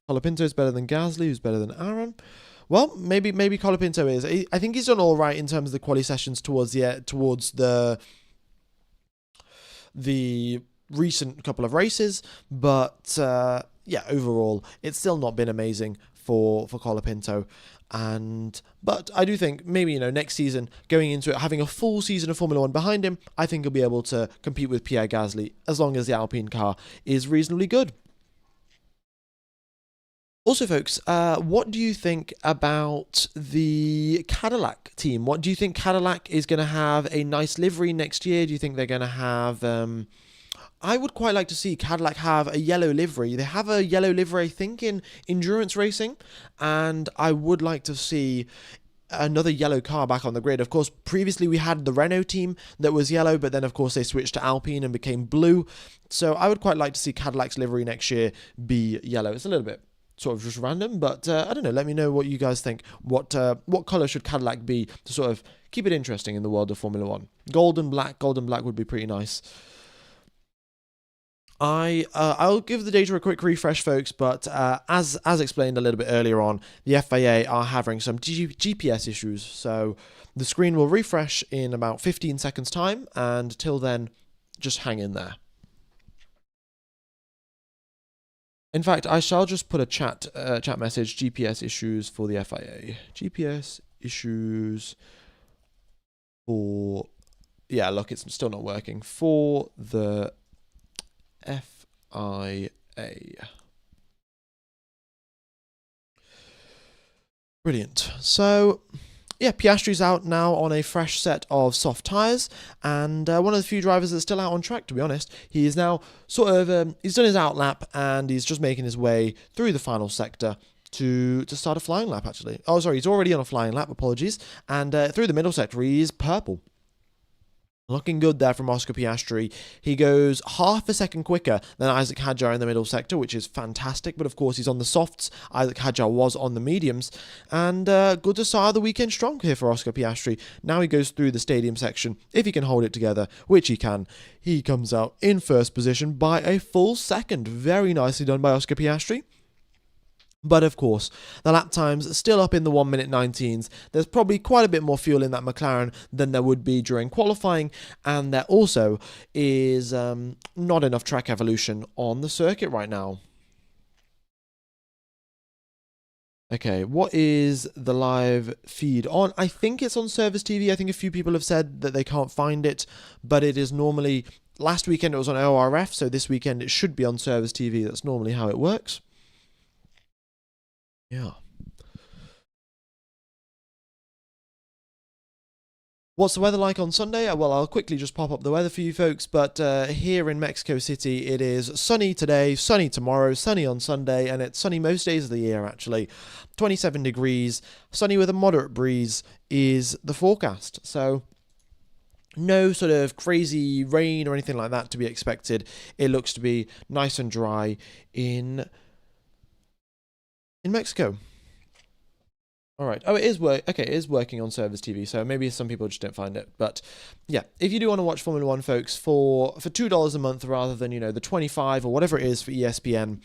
[SPEAKER 1] Colapinto is better than Gasly, who's better than Aaron. Well, maybe Colapinto is. I think he's done all right in terms of the quali sessions towards the recent couple of races, but yeah, overall, it's still not been amazing for Colapinto. But I do think maybe, next season, going into it, having a full season of Formula One behind him, I think he'll be able to compete with Pierre Gasly as long as the Alpine car is reasonably good. Also, folks, what do you think about the Cadillac team? What do you think Cadillac is going to have a nice livery next year? Do you think they're going to have... I would quite like to see Cadillac have a yellow livery. They have a yellow livery, I think, in endurance racing, and I would like to see another yellow car back on the grid. Of course, previously we had the Renault team that was yellow, but then of course they switched to Alpine and became blue. So I would quite like to see Cadillac's livery next year be yellow. It's a little bit sort of just random, but I don't know. Let me know what you guys think. What color should Cadillac be to sort of keep it interesting in the world of Formula One? Gold and black would be pretty nice. I'll give the data a quick refresh, folks, but as explained a little bit earlier on, the FIA are having some GPS issues, so the screen will refresh in about 15 seconds time, and till then, just hang in there. In fact, I shall just put a chat message, GPS issues for the FIA. GPS issues for... Yeah, look, it's still not working. For the FIA. Brilliant. So, yeah, Piastri's out now on a fresh set of soft tyres, and one of the few drivers that's still out on track, to be honest. He is now sort of, he's done his out lap, and he's just making his way through the final sector to start a flying lap, actually. Oh, sorry, he's already on a flying lap, apologies. And through the middle sector, he's purple. Looking good there from Oscar Piastri. He goes half a second quicker than Isaac Hadjar in the middle sector, which is fantastic. But of course, he's on the softs. Isaac Hadjar was on the mediums. And good to start the weekend strong here for Oscar Piastri. Now he goes through the stadium section. If he can hold it together, which he can, he comes out in first position by a full second. Very nicely done by Oscar Piastri. But of course, the lap times are still up in the 1 minute 19s. There's probably quite a bit more fuel in that McLaren than there would be during qualifying, and there also is not enough track evolution on the circuit right now. Okay, what is the live feed on? I think it's on Service TV. I think a few people have said that they can't find it, but it is normally... Last weekend it was on ORF, so this weekend it should be on Service TV. That's normally how it works. Yeah. What's the weather like on Sunday? Well, I'll quickly just pop up the weather for you folks, but here in Mexico City, it is sunny today, sunny tomorrow, sunny on Sunday, and it's sunny most days of the year, actually. 27 degrees, sunny with a moderate breeze is the forecast. So no sort of crazy rain or anything like that to be expected. It looks to be nice and dry in Mexico. All right. Oh, it is Okay, it is working on Service TV, so maybe some people just don't find it. But yeah, if you do want to watch Formula One, folks, for $2 a month rather than the 25 or whatever it is for ESPN,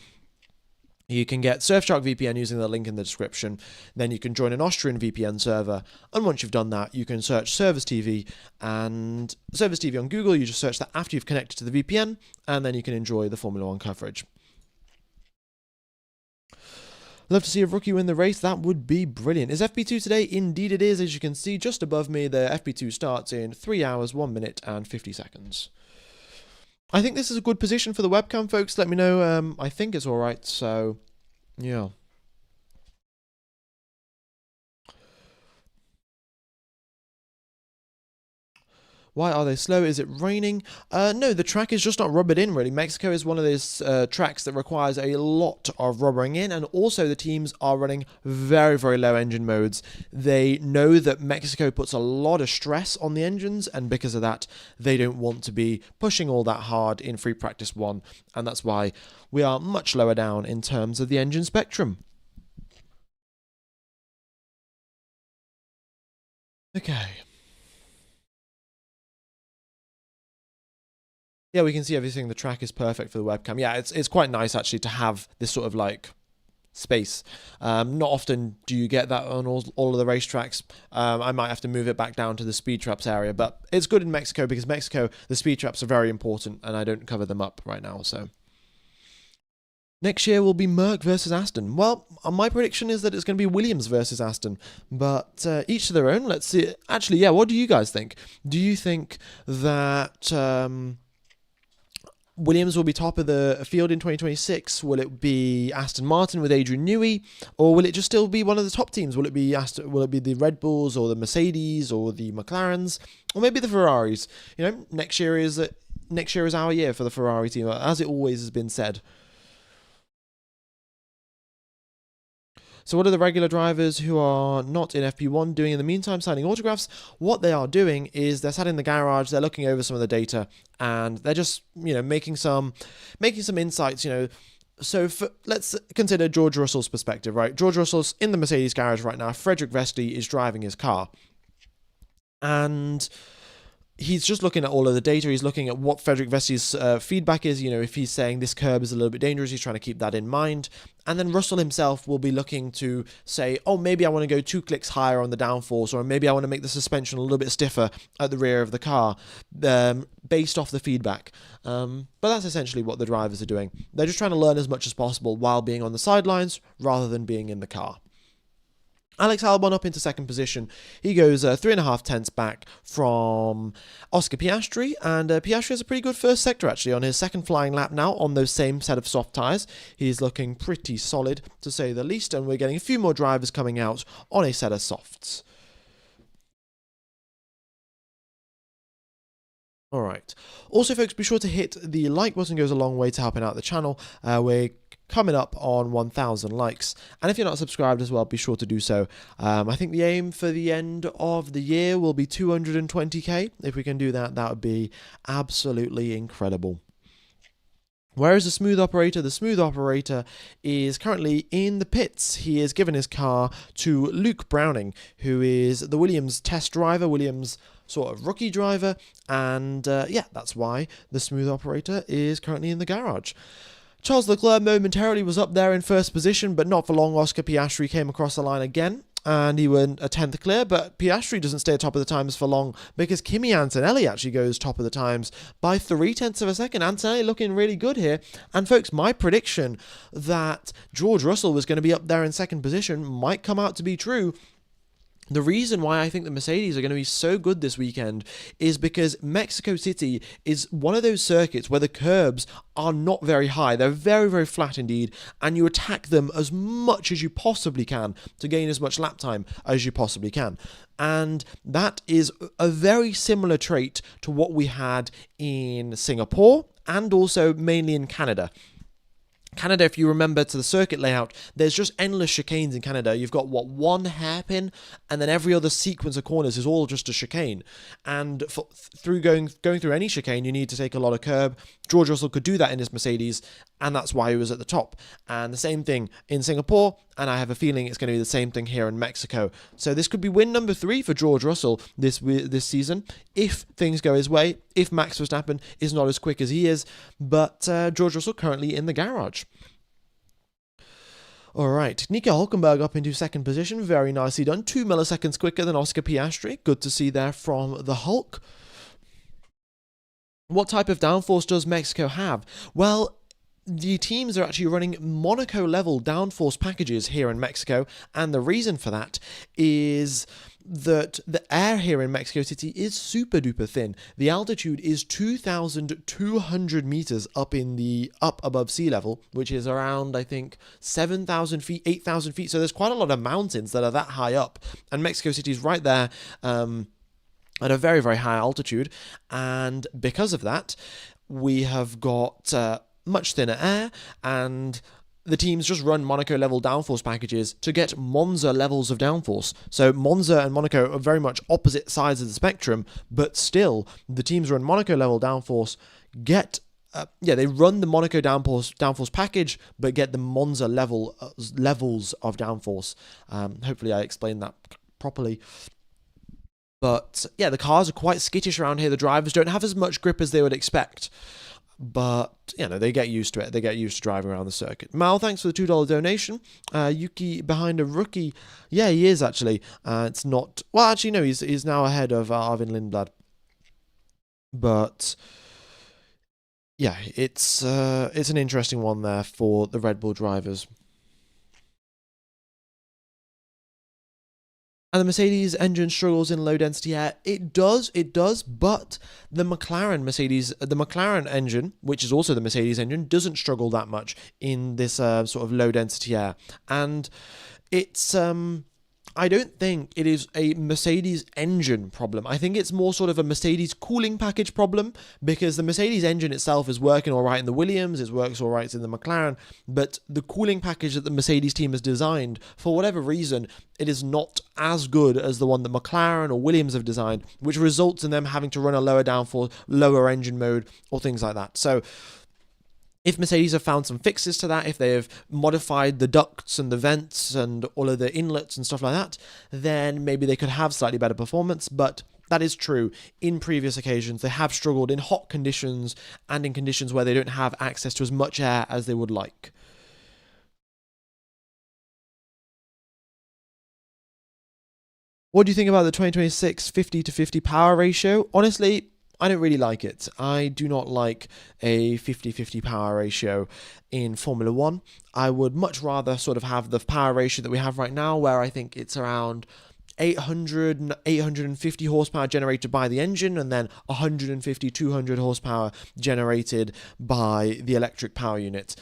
[SPEAKER 1] you can get Surfshark VPN using the link in the description. Then you can join an Austrian VPN server, and once you've done that, you can search Service TV and Service TV on Google. You just search that after you've connected to the VPN, and then you can enjoy the Formula One coverage. Love to see a rookie win the race. That would be brilliant. Is FP2 today? Indeed it is. As you can see just above me, the FP2 starts in 3 hours, 1 minute and 50 seconds. I think this is a good position for the webcam, folks. Let me know. I think it's all right. So, yeah. Why are they slow? Is it raining? No, the track is just not rubbered in, really. Mexico is one of those tracks that requires a lot of rubbering in, and also the teams are running very, very low engine modes. They know that Mexico puts a lot of stress on the engines, and because of that, they don't want to be pushing all that hard in free practice 1, and that's why we are much lower down in terms of the engine spectrum. Okay. Yeah, we can see everything. The track is perfect for the webcam. Yeah, it's quite nice actually to have this sort of like space. Not often do you get that on all of the racetracks. I might have to move it back down to the speed traps area, but it's good in Mexico because Mexico, the speed traps are very important and I don't cover them up right now. So next year will be Merc versus Aston. Well, my prediction is that it's going to be Williams versus Aston, but each to their own. Let's see. Actually, yeah, what do you guys think? Do you think that Williams will be top of the field in 2026? Will it be Aston Martin with Adrian Newey, or will it just still be one of the top teams? Will it be Will it be the Red Bulls or the Mercedes or the McLarens, or maybe the Ferraris? You know, next year is our year for the Ferrari team, as it always has been said. So what are the regular drivers who are not in FP1 doing in the meantime? Signing autographs. What they are doing is they're sat in the garage, they're looking over some of the data, and they're just, you know, making some insights, you know. So let's consider George Russell's perspective, right? George Russell's in the Mercedes garage right now. Frederick Vesti is driving his car. And he's just looking at all of the data. He's looking at what Frederick Vesti's feedback is. You know, if he's saying this curb is a little bit dangerous, he's trying to keep that in mind. And then Russell himself will be looking to say, oh, maybe I want to go 2 clicks higher on the downforce, or maybe I want to make the suspension a little bit stiffer at the rear of the car, based off the feedback. But that's essentially what the drivers are doing. They're just trying to learn as much as possible while being on the sidelines rather than being in the car. Alex Albon up into second position. He goes 3.5 tenths back from Oscar Piastri, and Piastri has a pretty good first sector actually on his second flying lap now on those same set of soft tyres. He's looking pretty solid to say the least, and we're getting a few more drivers coming out on a set of softs. Alright. Also, folks, be sure to hit the like button. Goes a long way to helping out the channel. We're coming up on 1,000 likes. And if you're not subscribed as well, be sure to do so. I think the aim for the end of the year will be 220k. If we can do that, that would be absolutely incredible. Where is the smooth operator? The smooth operator is currently in the pits. He has given his car to Luke Browning, who is the Williams test driver, Williams sort of rookie driver, and yeah, that's why the smooth operator is currently in the garage. Charles Leclerc momentarily was up there in first position, but not for long. Oscar Piastri came across the line again, and he went a 10th clear, but Piastri doesn't stay at top of the times for long because Kimi Antonelli actually goes top of the times by 0.3 of a second. Antonelli looking really good here. And folks, my prediction that George Russell was going to be up there in second position might come out to be true. The reason why I think the Mercedes are going to be so good this weekend is because Mexico City is one of those circuits where the curbs are not very high. They're very, very flat indeed, and you attack them as much as you possibly can to gain as much lap time as you possibly can. And that is a very similar trait to what we had in Singapore and also mainly in Canada. Canada, if you remember to the circuit layout, there's just endless chicanes in Canada. You've got, what, one hairpin, and then every other sequence of corners is all just a chicane. And through going through any chicane, you need to take a lot of curb. George Russell could do that in his Mercedes, and that's why he was at the top. And the same thing in Singapore, and I have a feeling it's going to be the same thing here in Mexico. So this could be win number 3 for George Russell this season, if things go his way, if Max Verstappen is not as quick as he is. But George Russell currently in the garage. Alright, Nico Hülkenberg up into second position, very nicely done, 2 milliseconds quicker than Oscar Piastri, good to see there from the Hulk. What type of downforce does Mexico have? Well, the teams are actually running Monaco-level downforce packages here in Mexico, and the reason for that is that the air here in Mexico City is super duper thin. The altitude is 2,200 meters up above sea level, which is around, I think, 7,000 feet, 8,000 feet. So there's quite a lot of mountains that are that high up, and Mexico City is right there at a very, very high altitude. And because of that, we have got much thinner air, and the teams just run Monaco level downforce packages to get Monza levels of downforce. So Monza and Monaco are very much opposite sides of the spectrum, but still the teams run Monaco level downforce, they run the Monaco downforce package, but get the Monza levels of downforce. Hopefully I explained that properly. But yeah, the cars are quite skittish around here. The drivers don't have as much grip as they would expect. But, they get used to it. They get used to driving around the circuit. Mal, thanks for the $2 donation. Yuki behind a rookie. Yeah, he is, actually. It's not... Well, actually, no, he's now ahead of Arvin Lindblad. But... yeah, it's an interesting one there for the Red Bull drivers. And the Mercedes engine struggles in low density air. It does, but the McLaren engine, which is also the Mercedes engine, doesn't struggle that much in this sort of low density air. And it's I don't think it is a Mercedes engine problem. I think it's more sort of a Mercedes cooling package problem, because the Mercedes engine itself is working all right in the Williams, it works all right in the McLaren, but the cooling package that the Mercedes team has designed, for whatever reason, it is not as good as the one that McLaren or Williams have designed, which results in them having to run a lower downforce, lower engine mode, or things like that. So if Mercedes have found some fixes to that, if they have modified the ducts and the vents and all of the inlets and stuff like that, then maybe they could have slightly better performance. But that is true. In previous occasions, they have struggled in hot conditions and in conditions where they don't have access to as much air as they would like. What do you think about the 2026 50-50 power ratio? Honestly, I don't really like it. I do not like a 50-50 power ratio in Formula 1. I would much rather sort of have the power ratio that we have right now, where I think it's around 850 horsepower generated by the engine, and then 150, 200 horsepower generated by the electric power unit.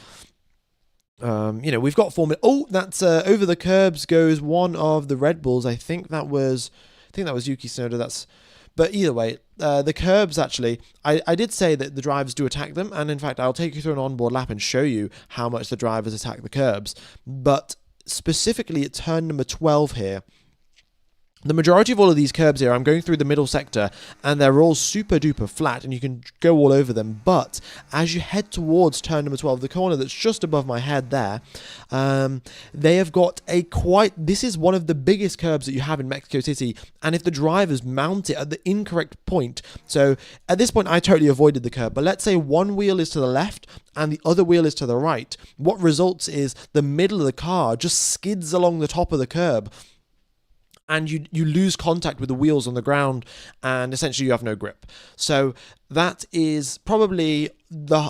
[SPEAKER 1] We've got Formula... Oh, that's over the curbs goes one of the Red Bulls. I think that was Yuki Tsunoda. But either way, the curbs, actually, I did say that the drivers do attack them, and in fact, I'll take you through an onboard lap and show you how much the drivers attack the curbs. But specifically at turn number 12 here, the majority of all of these curbs here, I'm going through the middle sector, and they're all super duper flat, and you can go all over them. But as you head towards turn number 12, the corner that's just above my head there, they have got this is one of the biggest curbs that you have in Mexico City, and if the drivers mount it at the incorrect point, so at this point I totally avoided the curb, but let's say one wheel is to the left and the other wheel is to the right, what results is the middle of the car just skids along the top of the curb, and you lose contact with the wheels on the ground, and essentially you have no grip. So that is probably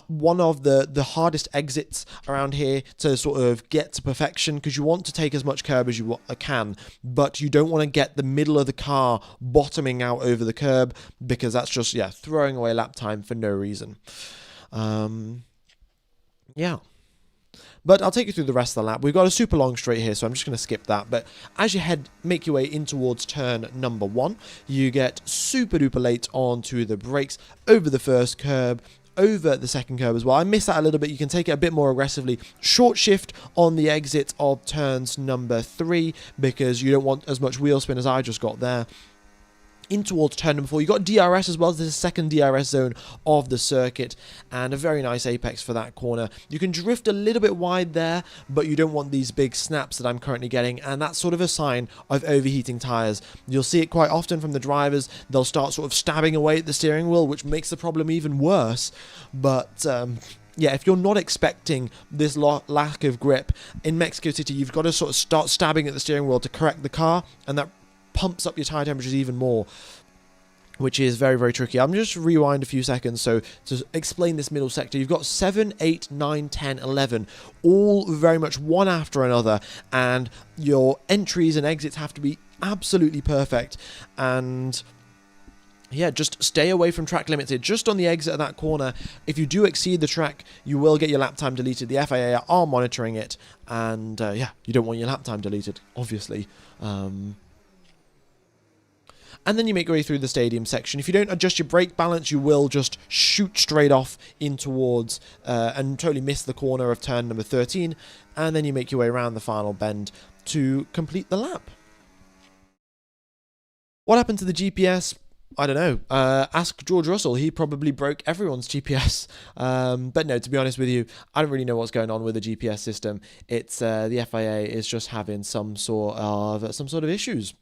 [SPEAKER 1] one of the hardest exits around here to sort of get to perfection, because you want to take as much curb as you can, but you don't want to get the middle of the car bottoming out over the curb, because that's just, throwing away lap time for no reason. But I'll take you through the rest of the lap. We've got a super long straight here, so I'm just going to skip that. But as you make your way in towards turn number 1, you get super duper late onto the brakes, over the first curb, over the second curb as well. I missed that a little bit. You can take it a bit more aggressively. Short shift on the exit of turns number 3, because you don't want as much wheel spin as I just got there. In towards turn number 4, you got DRS as well. There's a second DRS zone of the circuit, and a very nice apex for that corner. You can drift a little bit wide there, but you don't want these big snaps that I'm currently getting, and that's sort of a sign of overheating tyres. You'll see it quite often from the drivers. They'll start sort of stabbing away at the steering wheel, which makes the problem even worse. But if you're not expecting this lack of grip in Mexico City, you've got to sort of start stabbing at the steering wheel to correct the car, and that pumps up your tyre temperatures even more, which is very, very tricky. I'm just rewind a few seconds so to explain this middle sector. You've got 7, 8, 9, 10, 11, all very much one after another, and your entries and exits have to be absolutely perfect. And just stay away from track limited. Just on the exit of that corner, if you do exceed the track, you will get your lap time deleted. The FIA are monitoring it, and you don't want your lap time deleted, obviously. And then you make your way through the stadium section. If you don't adjust your brake balance, you will just shoot straight off in towards and totally miss the corner of turn number 13. And then you make your way around the final bend to complete the lap. What happened to the GPS? I don't know. Ask George Russell. He probably broke everyone's GPS. But no, to be honest with you, I don't really know what's going on with the GPS system. It's the FIA is just having some sort of issues.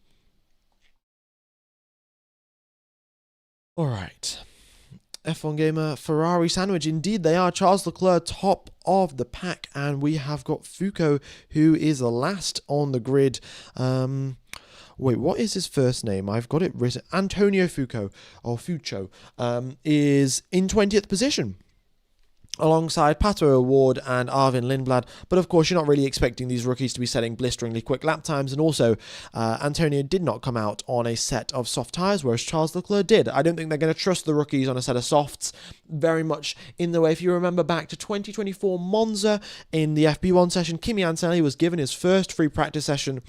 [SPEAKER 1] All right. F1 Gamer Ferrari sandwich. Indeed, they are. Charles Leclerc top of the pack, and we have got Foucault, who is last on the grid. Wait, what is his first name? I've got it written. Antonio Foucault, or Fucho, is in 20th position, alongside Pato Award and Arvin Lindblad. But of course, you're not really expecting these rookies to be setting blisteringly quick lap times. And also, Antonio did not come out on a set of soft tyres, whereas Charles Leclerc did. I don't think they're going to trust the rookies on a set of softs very much in the way. If you remember back to 2024 Monza in the FP1 session, Kimi Antonelli was given his first free practice session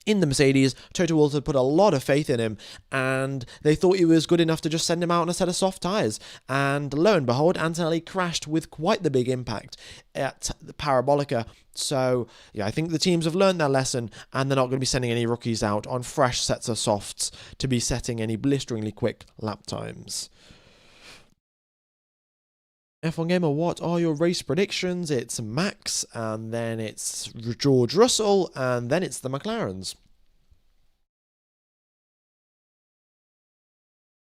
[SPEAKER 1] in the Mercedes. Toto Wolff had put a lot of faith in him, and they thought he was good enough to just send him out on a set of soft tyres. And lo and behold, Antonelli crashed with quite the big impact at the Parabolica. So, yeah, I think the teams have learned their lesson, and they're not going to be sending any rookies out on fresh sets of softs to be setting any blisteringly quick lap times. F1 Gamer, what are your race predictions? It's Max, and then it's George Russell, and then it's the McLarens.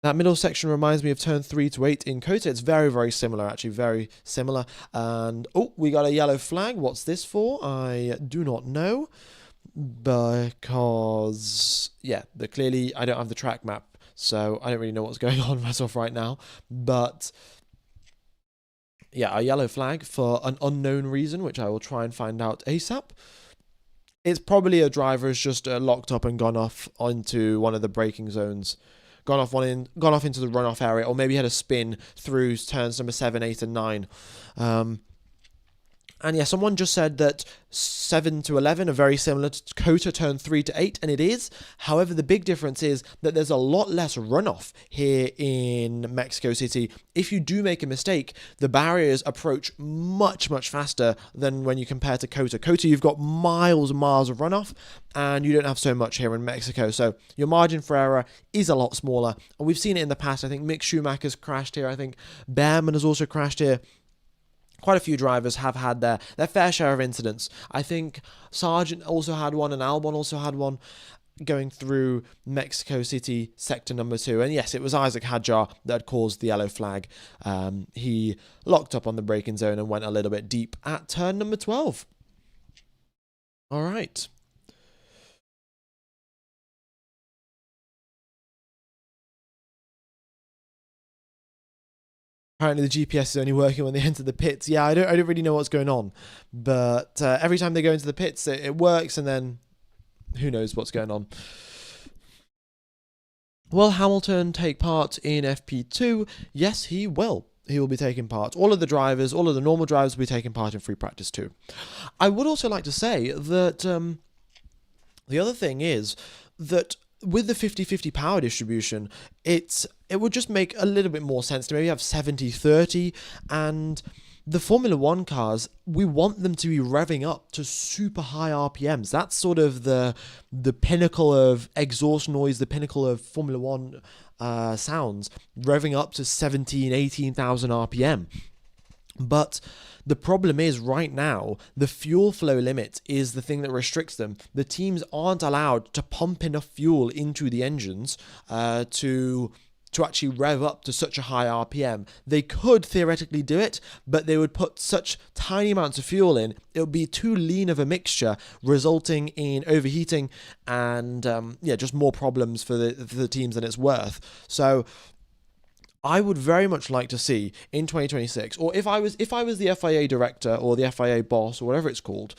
[SPEAKER 1] That middle section reminds me of turn 3 to 8 in COTA. It's very, very similar, actually, very similar. And, oh, we got a yellow flag. What's this for? I do not know, because, yeah, clearly I don't have the track map, so I don't really know what's going on myself right now, but yeah, a yellow flag for an unknown reason, which I will try and find out ASAP. It's probably a driver has just locked up and gone off onto one of the braking zones, gone off into the runoff area, or maybe had a spin through turns number 7, 8, and 9. And yeah, someone just said that 7 to 11 are very similar to COTA turn 3 to 8, and it is. However, the big difference is that there's a lot less runoff here in Mexico City. If you do make a mistake, the barriers approach much, much faster than when you compare to COTA. COTA, you've got miles and miles of runoff, and you don't have so much here in Mexico. So your margin for error is a lot smaller. And we've seen it in the past. I think Mick Schumacher's crashed here. I think Behrman has also crashed here. Quite a few drivers have had their fair share of incidents. I think Sargent also had one, and Albon also had one going through Mexico City sector number 2. And yes, it was Isaac Hadjar that had caused the yellow flag. He locked up on the braking zone and went a little bit deep at turn number 12. All right. Apparently the GPS is only working when they enter the pits. Yeah, I don't really know what's going on, but every time they go into the pits, it works, and then who knows what's going on. Will Hamilton take part in FP2? Yes, he will. He will be taking part. All of the normal drivers will be taking part in free practice too. I would also like to say that the other thing is that with the 50-50 power distribution, it would just make a little bit more sense to maybe have 70-30, and the Formula 1 cars, we want them to be revving up to super high RPMs. That's sort of the pinnacle of exhaust noise, the pinnacle of Formula 1 sounds, revving up to 17, 18,000 RPM. But the problem is right now, the fuel flow limit is the thing that restricts them. The teams aren't allowed to pump enough fuel into the engines to actually rev up to such a high RPM. They could theoretically do it, but they would put such tiny amounts of fuel in, it would be too lean of a mixture, resulting in overheating and just more problems for the teams than it's worth. So I would very much like to see in 2026, or if I was the FIA director or the FIA boss or whatever it's called,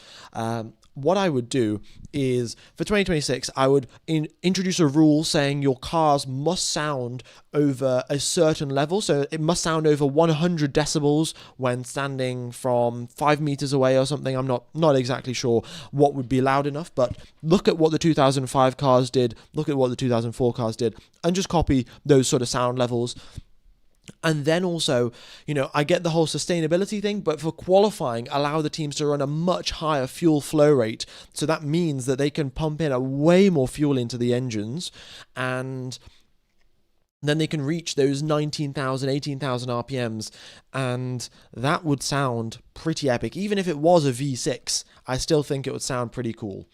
[SPEAKER 1] what I would do is for 2026, I would introduce a rule saying your cars must sound over a certain level. So it must sound over 100 decibels when standing from 5 meters away or something. I'm not exactly sure what would be loud enough, but look at what the 2005 cars did, look at what the 2004 cars did, and just copy those sort of sound levels. And then also, I get the whole sustainability thing, but for qualifying, allow the teams to run a much higher fuel flow rate. So that means that they can pump in a way more fuel into the engines, and then they can reach those 19,000, 18,000 RPMs, and that would sound pretty epic. Even if it was a V6, I still think it would sound pretty cool.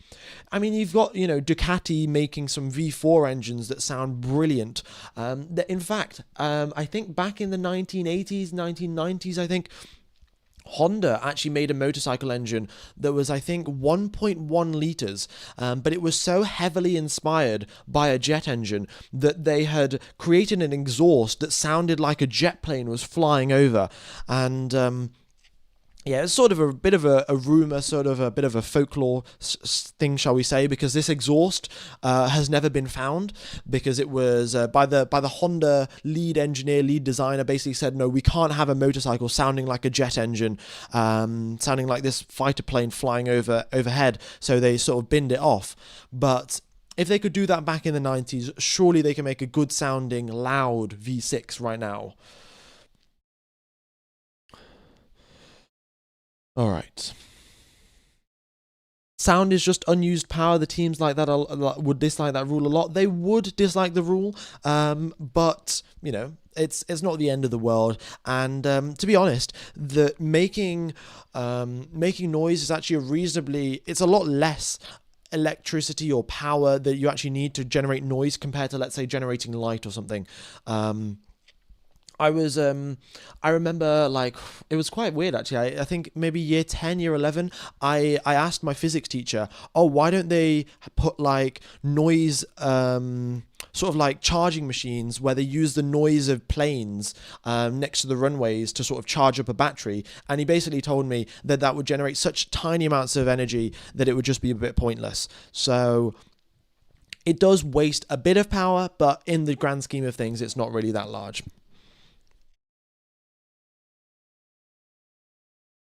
[SPEAKER 1] I mean, you've got, Ducati making some V4 engines that sound brilliant. In fact, I think back in the 1980s, 1990s, I think, Honda actually made a motorcycle engine that was, I think, 1.1 litres, but it was so heavily inspired by a jet engine that they had created an exhaust that sounded like a jet plane was flying over. And yeah, it's sort of a bit of a rumor, sort of a bit of a folklore thing, shall we say, because this exhaust has never been found, because it was by the Honda lead engineer, lead designer, basically said, no, we can't have a motorcycle sounding like a jet engine, sounding like this fighter plane flying overhead, so they sort of binned it off. But if they could do that back in the 90s, surely they can make a good sounding, loud V6 right now. All right. Sound is just unused power. The teams like that would dislike that rule a lot. They would dislike the rule, but it's not the end of the world. And to be honest, the making noise is actually it's a lot less electricity or power that you actually need to generate noise compared to, let's say, generating light or something. I remember, like, it was quite weird actually. I think maybe year 10, year 11, I asked my physics teacher, oh, why don't they put like noise, sort of like charging machines where they use the noise of planes next to the runways to sort of charge up a battery. And he basically told me that that would generate such tiny amounts of energy that it would just be a bit pointless. So it does waste a bit of power, but in the grand scheme of things, it's not really that large.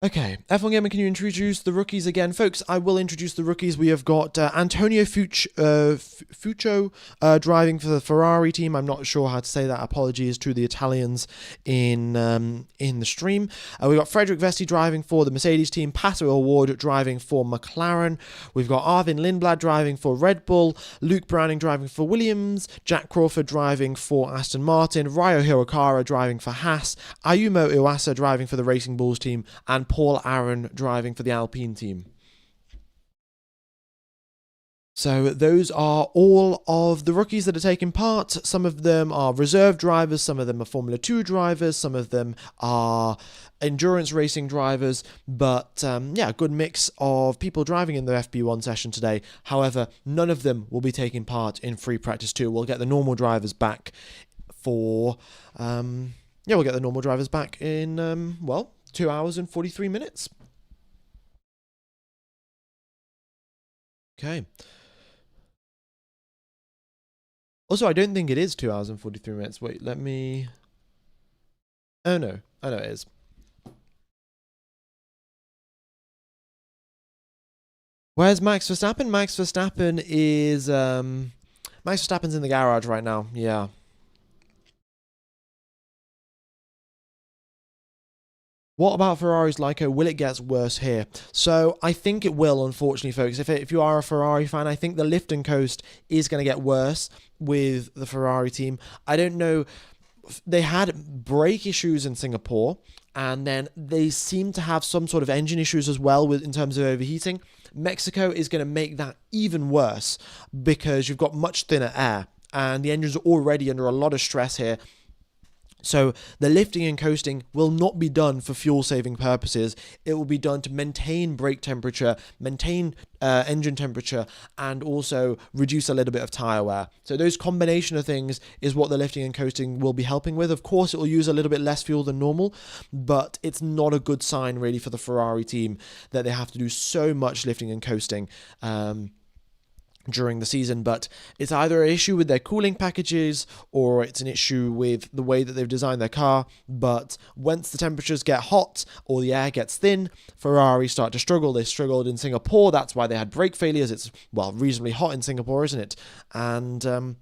[SPEAKER 1] Okay, F1 Gamer, can you introduce the rookies again? Folks, I will introduce the rookies. We have got Antonio Fuccio driving for the Ferrari team. I'm not sure how to say that. Apologies to the Italians in the stream. We've got Frederick Vesti driving for the Mercedes team, Pato O'Ward driving for McLaren. We've got Arvin Lindblad driving for Red Bull, Luke Browning driving for Williams, Jack Crawford driving for Aston Martin, Ryo Hirokara driving for Haas, Ayumu Iwasa driving for the Racing Bulls team, and Paul Aaron driving for the Alpine team. So those are all of the rookies that are taking part. Some of them are reserve drivers, some of them are Formula 2 drivers, some of them are endurance racing drivers, but yeah, a good mix of people driving in the FP1 session today. However, none of them will be taking part in free practice 2. We'll get the normal drivers back for, we'll get the normal drivers back in, 2 hours and 43 minutes. Okay. Also, I don't think it is 2 hours and 43 minutes. Wait, let me... Oh, no. I know it is. Where's Max Verstappen? Max Verstappen is... Max Verstappen's in the garage right now. Yeah. What about Ferrari's Lyco? Will it get worse here? So I think it will, unfortunately, folks. If you are a Ferrari fan, I think the lift and coast is going to get worse with the Ferrari team. I don't know. They had brake issues in Singapore, and then they seem to have some sort of engine issues as well in terms of overheating. Mexico is going to make that even worse because you've got much thinner air, and the engines are already under a lot of stress here. So the lifting and coasting will not be done for fuel saving purposes. It will be done to maintain brake temperature, maintain engine temperature, and also reduce a little bit of tire wear. So those combination of things is what the lifting and coasting will be helping with. Of course, it will use a little bit less fuel than normal, but it's not a good sign really for the Ferrari team that they have to do so much lifting and coasting during the season. But it's either an issue with their cooling packages or it's an issue with the way that they've designed their car. But once the temperatures get hot or the air gets thin, Ferrari start to struggle. They struggled in Singapore. That's why they had brake failures. It's, reasonably hot in Singapore, isn't it? And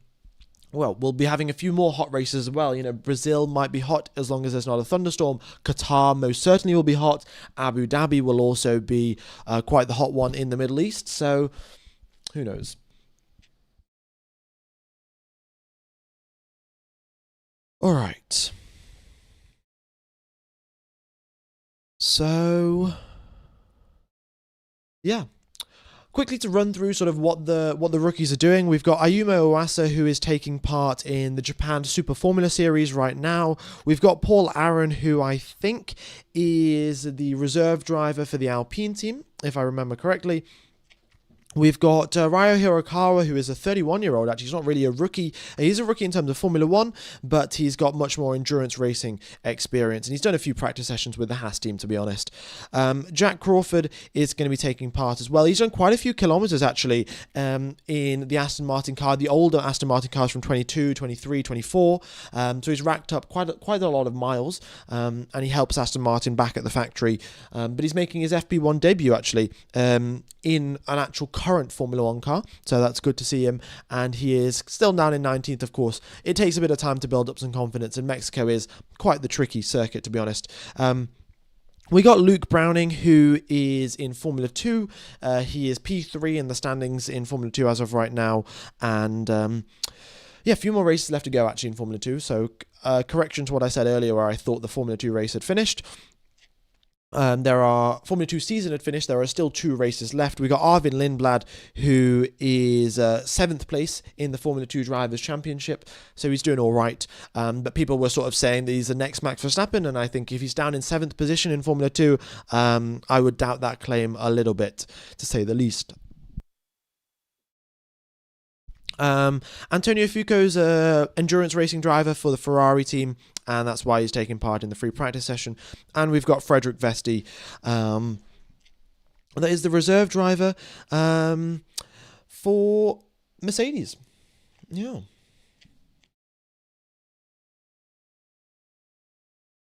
[SPEAKER 1] we'll be having a few more hot races as well. Brazil might be hot as long as there's not a thunderstorm. Qatar most certainly will be hot. Abu Dhabi will also be quite the hot one in the Middle East. So who knows? All right. So, yeah. Quickly to run through sort of what the rookies are doing. We've got Ayumu Iwasa, who is taking part in the Japan Super Formula Series right now. We've got Paul Aaron, who I think is the reserve driver for the Alpine team, if I remember correctly. We've got Ryo Hirokawa, who is a 31-year-old. Actually, he's not really a rookie. He's a rookie in terms of Formula One, but he's got much more endurance racing experience. And he's done a few practice sessions with the Haas team, to be honest. Jack Crawford is going to be taking part as well. He's done quite a few kilometers, actually, in the Aston Martin car, the older Aston Martin cars from 22, 23, 24. So he's racked up quite a lot of miles, and he helps Aston Martin back at the factory. But he's making his FP1 debut, actually, in an actual current Formula 1 car, so that's good to see him, and he is still down in 19th, of course. It takes a bit of time to build up some confidence, and Mexico is quite the tricky circuit, to be honest. We got Luke Browning, who is in Formula 2. He is P3 in the standings in Formula 2 as of right now, and a few more races left to go, actually, in Formula 2, so correction to what I said earlier, where I thought the Formula 2 race had finished. Formula 2 season had finished. There are still 2 races left. We got Arvin Lindblad, who is 7th place in the Formula 2 Drivers' Championship, so he's doing all right. But people were sort of saying that he's the next Max Verstappen, and I think if he's down in 7th position in Formula 2, I would doubt that claim a little bit, to say the least. Antonio Fuco's endurance racing driver for the Ferrari team, and that's why he's taking part in the free practice session. And we've got Frederick Vesti, that is the reserve driver for Mercedes. Yeah.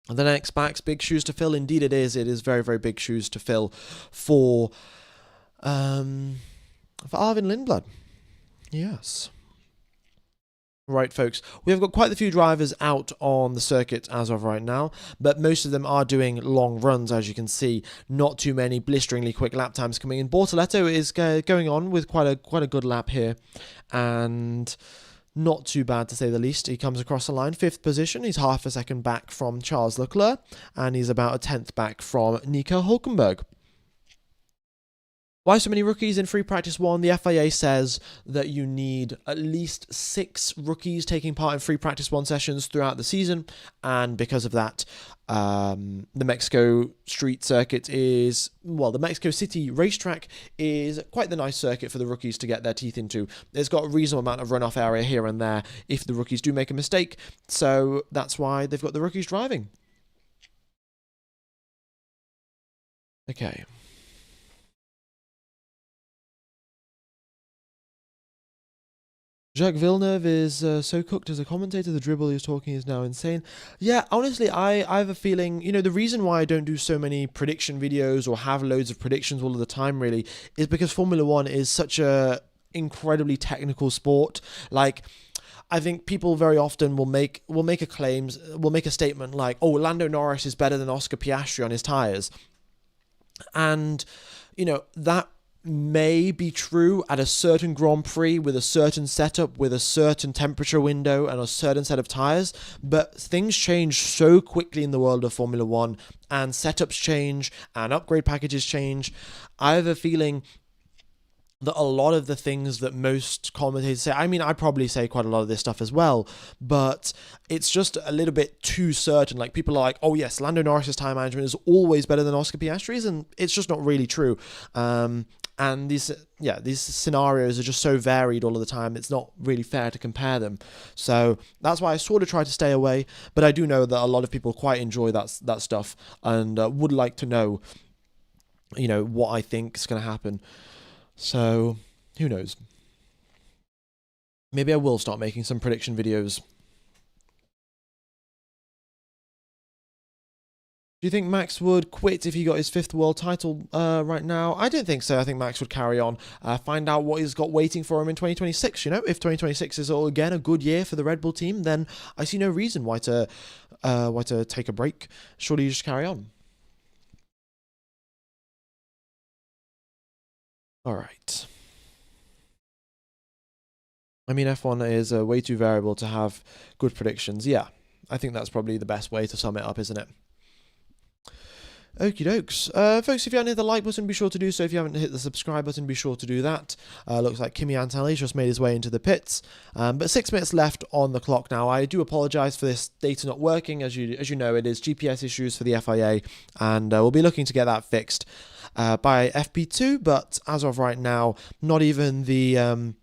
[SPEAKER 1] And the next back's big shoes to fill. Indeed it is. It is very, very big shoes to fill for Arvin Lindblad. Yes. Right, folks, we have got quite a few drivers out on the circuit as of right now, but most of them are doing long runs, as you can see. Not too many blisteringly quick lap times coming in. Bortoletto is going on with quite a good lap here, and not too bad, to say the least. He comes across the line, 5th position. He's half a second back from Charles Leclerc, and he's about a 10th back from Nico Hulkenberg. Why so many rookies in free practice 1? The FIA says that you need at least 6 rookies taking part in free practice 1 sessions throughout the season, and because of that, the Mexico street circuit the Mexico City racetrack is quite the nice circuit for the rookies to get their teeth into. There's got a reasonable amount of runoff area here and there if the rookies do make a mistake, so that's why they've got the rookies driving. Okay. Jacques Villeneuve is so cooked as a commentator, the dribble he was talking is now insane. Yeah, honestly, I have a feeling, the reason why I don't do so many prediction videos or have loads of predictions all of the time, really, is because Formula 1 is such a incredibly technical sport. Like, I think people very often will make a statement like, oh, Lando Norris is better than Oscar Piastri on his tyres. And, that may be true at a certain Grand Prix with a certain setup, with a certain temperature window and a certain set of tyres, but things change so quickly in the world of Formula 1, and setups change and upgrade packages change. I have a feeling that a lot of the things that most commentators say, I probably say quite a lot of this stuff as well, but it's just a little bit too certain. Like, people are like, oh yes, Lando Norris's time management is always better than Oscar Piastri's, and it's just not really true. And these scenarios are just so varied all of the time, it's not really fair to compare them. So that's why I sort of try to stay away, but I do know that a lot of people quite enjoy that stuff, and would like to know, what I think is going to happen. So, who knows? Maybe I will start making some prediction videos. Do you think Max would quit if he got his 5th world title right now? I don't think so. I think Max would carry on, find out what he's got waiting for him in 2026. If 2026 is again a good year for the Red Bull team, then I see no reason why to take a break. Surely you just carry on. All right. F1 is way too variable to have good predictions. Yeah, I think that's probably the best way to sum it up, isn't it? Okie dokes. Folks, if you haven't hit the like button, be sure to do so. If you haven't hit the subscribe button, be sure to do that. Looks like Kimi Antonelli's just made his way into the pits. But 6 minutes left on the clock now. I do apologise for this data not working. As you know, it is GPS issues for the FIA, and we'll be looking to get that fixed by FP2. But as of right now, not even the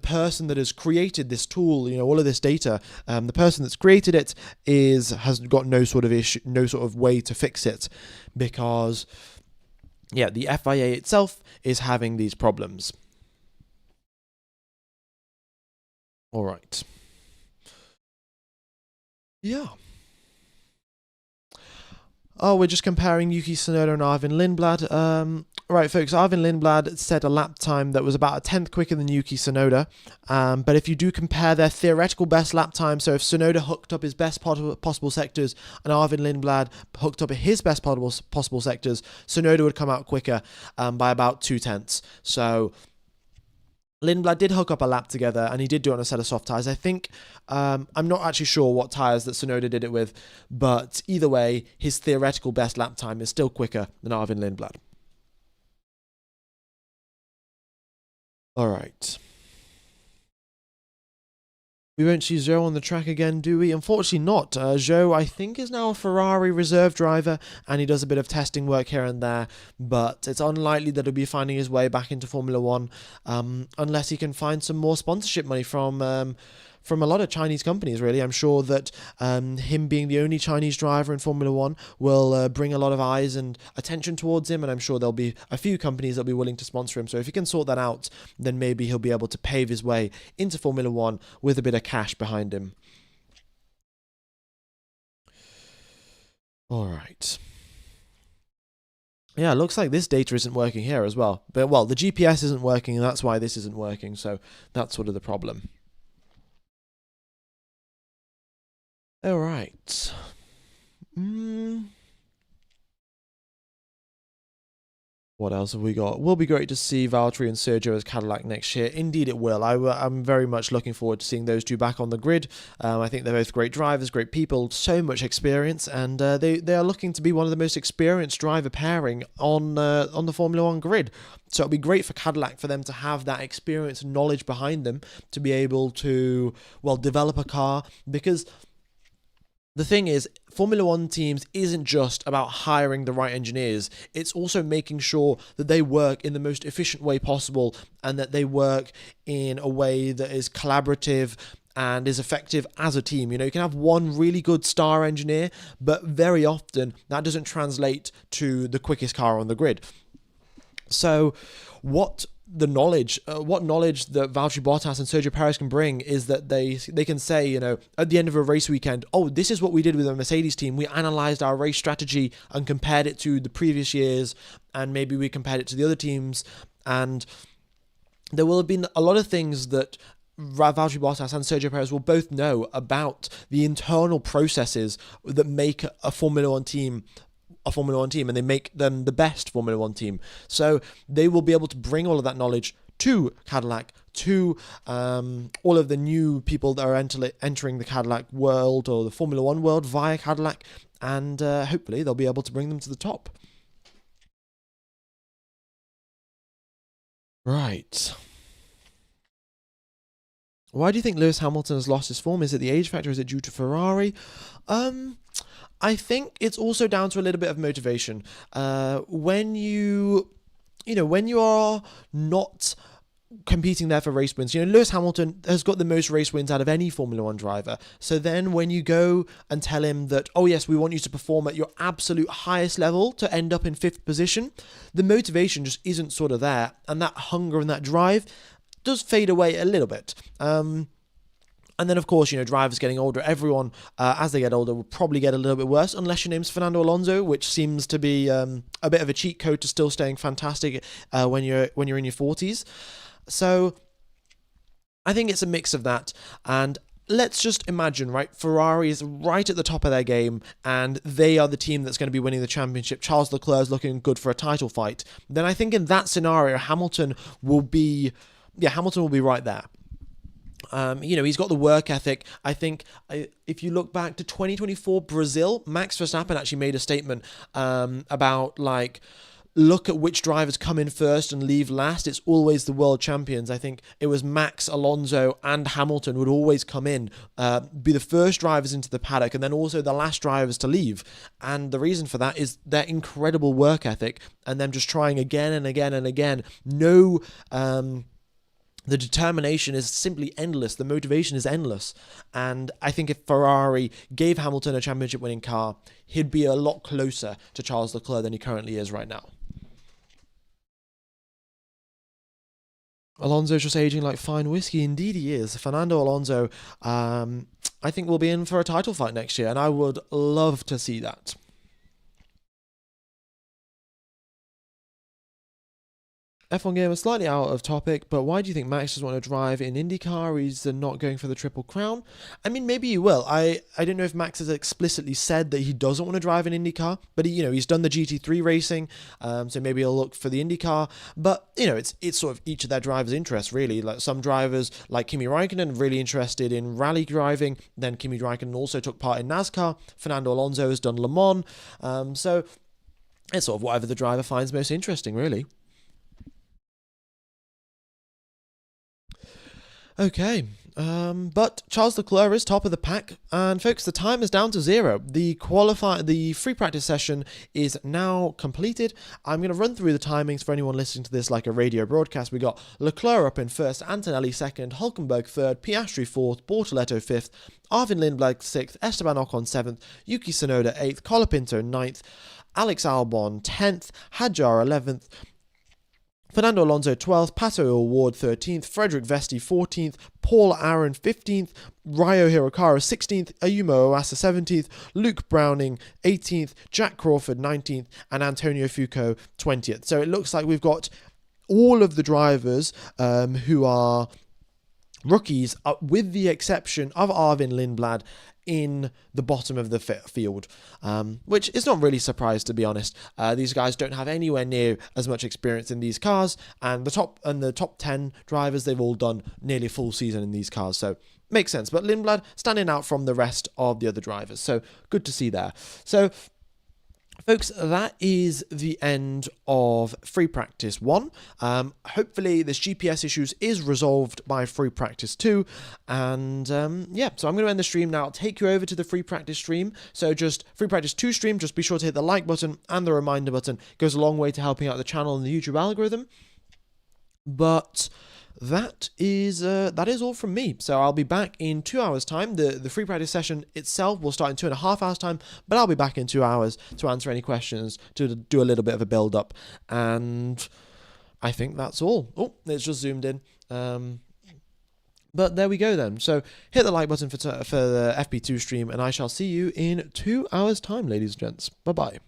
[SPEAKER 1] person that has created this tool, all of this data, the person that's created it has got no sort of issue, no sort of way to fix it, because the FIA itself is having these problems. All right. Yeah. Oh, we're just comparing Yuki Tsunoda and Arvin Lindblad. Right, folks, Arvin Lindblad set a lap time that was about a tenth quicker than Yuki Tsunoda. But if you do compare their theoretical best lap time, so if Tsunoda hooked up his best possible sectors and Arvin Lindblad hooked up his best possible sectors, Tsunoda would come out quicker by about 2/10. So Lindblad did hook up a lap together, and he did do it on a set of soft tyres. I think, I'm not actually sure what tyres that Tsunoda did it with, but either way, his theoretical best lap time is still quicker than Arvin Lindblad. All right. We won't see Zhou on the track again, do we? Unfortunately not. Zhou, I think, is now a Ferrari reserve driver, and he does a bit of testing work here and there, but it's unlikely that he'll be finding his way back into Formula 1 unless he can find some more sponsorship money from a lot of Chinese companies, really. I'm sure that him being the only Chinese driver in Formula 1 will bring a lot of eyes and attention towards him, and I'm sure there'll be a few companies that'll be willing to sponsor him. So if he can sort that out, then maybe he'll be able to pave his way into Formula 1 with a bit of cash behind him. All right. Yeah, it looks like this data isn't working here as well. But, well, the GPS isn't working, and that's why this isn't working, so that's sort of the problem. All right. What else have we got? Will be great to see Valtteri and Sergio as Cadillac next year. Indeed, it will. I'm very much looking forward to seeing those two back on the grid. I think they're both great drivers, great people, so much experience, and they are looking to be one of the most experienced driver pairing on the Formula 1 grid. So it'll be great for Cadillac for them to have that experience and knowledge behind them to be able to, develop a car, because the thing is, Formula 1 teams isn't just about hiring the right engineers, it's also making sure that they work in the most efficient way possible and that they work in a way that is collaborative and is effective as a team. You can have one really good star engineer, but very often that doesn't translate to the quickest car on the grid. So what knowledge that Valtteri Bottas and Sergio Perez can bring is that they can say, at the end of a race weekend, oh, this is what we did with the Mercedes team. We analysed our race strategy and compared it to the previous years, and maybe we compared it to the other teams, and there will have been a lot of things that Valtteri Bottas and Sergio Perez will both know about the internal processes that make a Formula 1 team, and they make them the best Formula 1 team. So they will be able to bring all of that knowledge to Cadillac, to all of the new people that are entering the Cadillac world or the Formula 1 world via Cadillac, and hopefully they'll be able to bring them to the top. Right. Why do you think Lewis Hamilton has lost his form? Is it the age factor? Is it due to Ferrari? I think it's also down to a little bit of motivation. When you are not competing there for race wins, Lewis Hamilton has got the most race wins out of any Formula 1 driver. So then when you go and tell him that, oh yes, we want you to perform at your absolute highest level to end up in 5th position, the motivation just isn't sort of there. And that hunger and that drive does fade away a little bit. And then, of course, drivers getting older, everyone, as they get older, will probably get a little bit worse, unless your name's Fernando Alonso, which seems to be a bit of a cheat code to still staying fantastic when you're in your 40s. So I think it's a mix of that. And let's just imagine, right, Ferrari is right at the top of their game, and they are the team that's going to be winning the championship. Charles Leclerc's looking good for a title fight. Then I think in that scenario, Hamilton will be right there. He's got the work ethic. I think if you look back to 2024 Brazil, Max Verstappen actually made a statement about look at which drivers come in first and leave last. It's always the world champions. I think it was Max, Alonso, and Hamilton would always come in, be the first drivers into the paddock, and then also the last drivers to leave. And the reason for that is their incredible work ethic and them just trying again and again and again. The determination is simply endless. The motivation is endless. And I think if Ferrari gave Hamilton a championship-winning car, he'd be a lot closer to Charles Leclerc than he currently is right now. Alonso's just aging like fine whiskey. Indeed he is. Fernando Alonso, I think will be in for a title fight next year, and I would love to see that. F1 game is slightly out of topic, but why do you think Max doesn't want to drive in IndyCar? He's not going for the Triple Crown. I mean, maybe he will. I don't know if Max has explicitly said that he doesn't want to drive in IndyCar, but he's done the GT3 racing, so maybe he'll look for the IndyCar. But it's sort of each of their drivers' interests really. Like some drivers, like Kimi Raikkonen, really interested in rally driving. Then Kimi Raikkonen also took part in NASCAR. Fernando Alonso has done Le Mans. So it's sort of whatever the driver finds most interesting, really. Okay, but Charles Leclerc is top of the pack, and folks, the time is down to 0. The free practice session is now completed. I'm going to run through the timings for anyone listening to this like a radio broadcast. We got Leclerc up in first, Antonelli second, Hülkenberg third, Piastri fourth, Bortoletto fifth, Arvin Lindblad sixth, Esteban Ocon seventh, Yuki Tsunoda eighth, Colapinto ninth, Alex Albon 10th, Hadjar 11th, Fernando Alonso 12th, Pato O'Ward 13th, Frederick Vesti 14th, Paul Aaron 15th, Ryo Hirokara 16th, Ayumu Oasa 17th, Luke Browning 18th, Jack Crawford 19th, and Antonio Fuoco 20th. So it looks like we've got all of the drivers who are rookies, with the exception of Arvin Lindblad, in the bottom of the field, which is not really surprised, to be honest. These guys don't have anywhere near as much experience in these cars, and the top 10 drivers, they've all done nearly full season in these cars, so makes sense. But Lindblad standing out from the rest of the other drivers, so good to see there. So folks, that is the end of free practice 1. Hopefully this GPS issues is resolved by free practice 2. And so I'm going to end the stream now. I'll take you over to the free practice stream. So just free practice 2 stream, just be sure to hit the like button and the reminder button. It goes a long way to helping out the channel and the YouTube algorithm. But that is all from me. So I'll be back in 2 hours time. The free practice session itself will start in 2.5 hours time, but I'll be back in 2 hours to answer any questions, to do a little bit of a build up, and I think that's all. Oh, it's just zoomed in. But there we go then. So hit the like button for the FP2 stream, and I shall see you in 2 hours time, ladies and gents. Bye bye.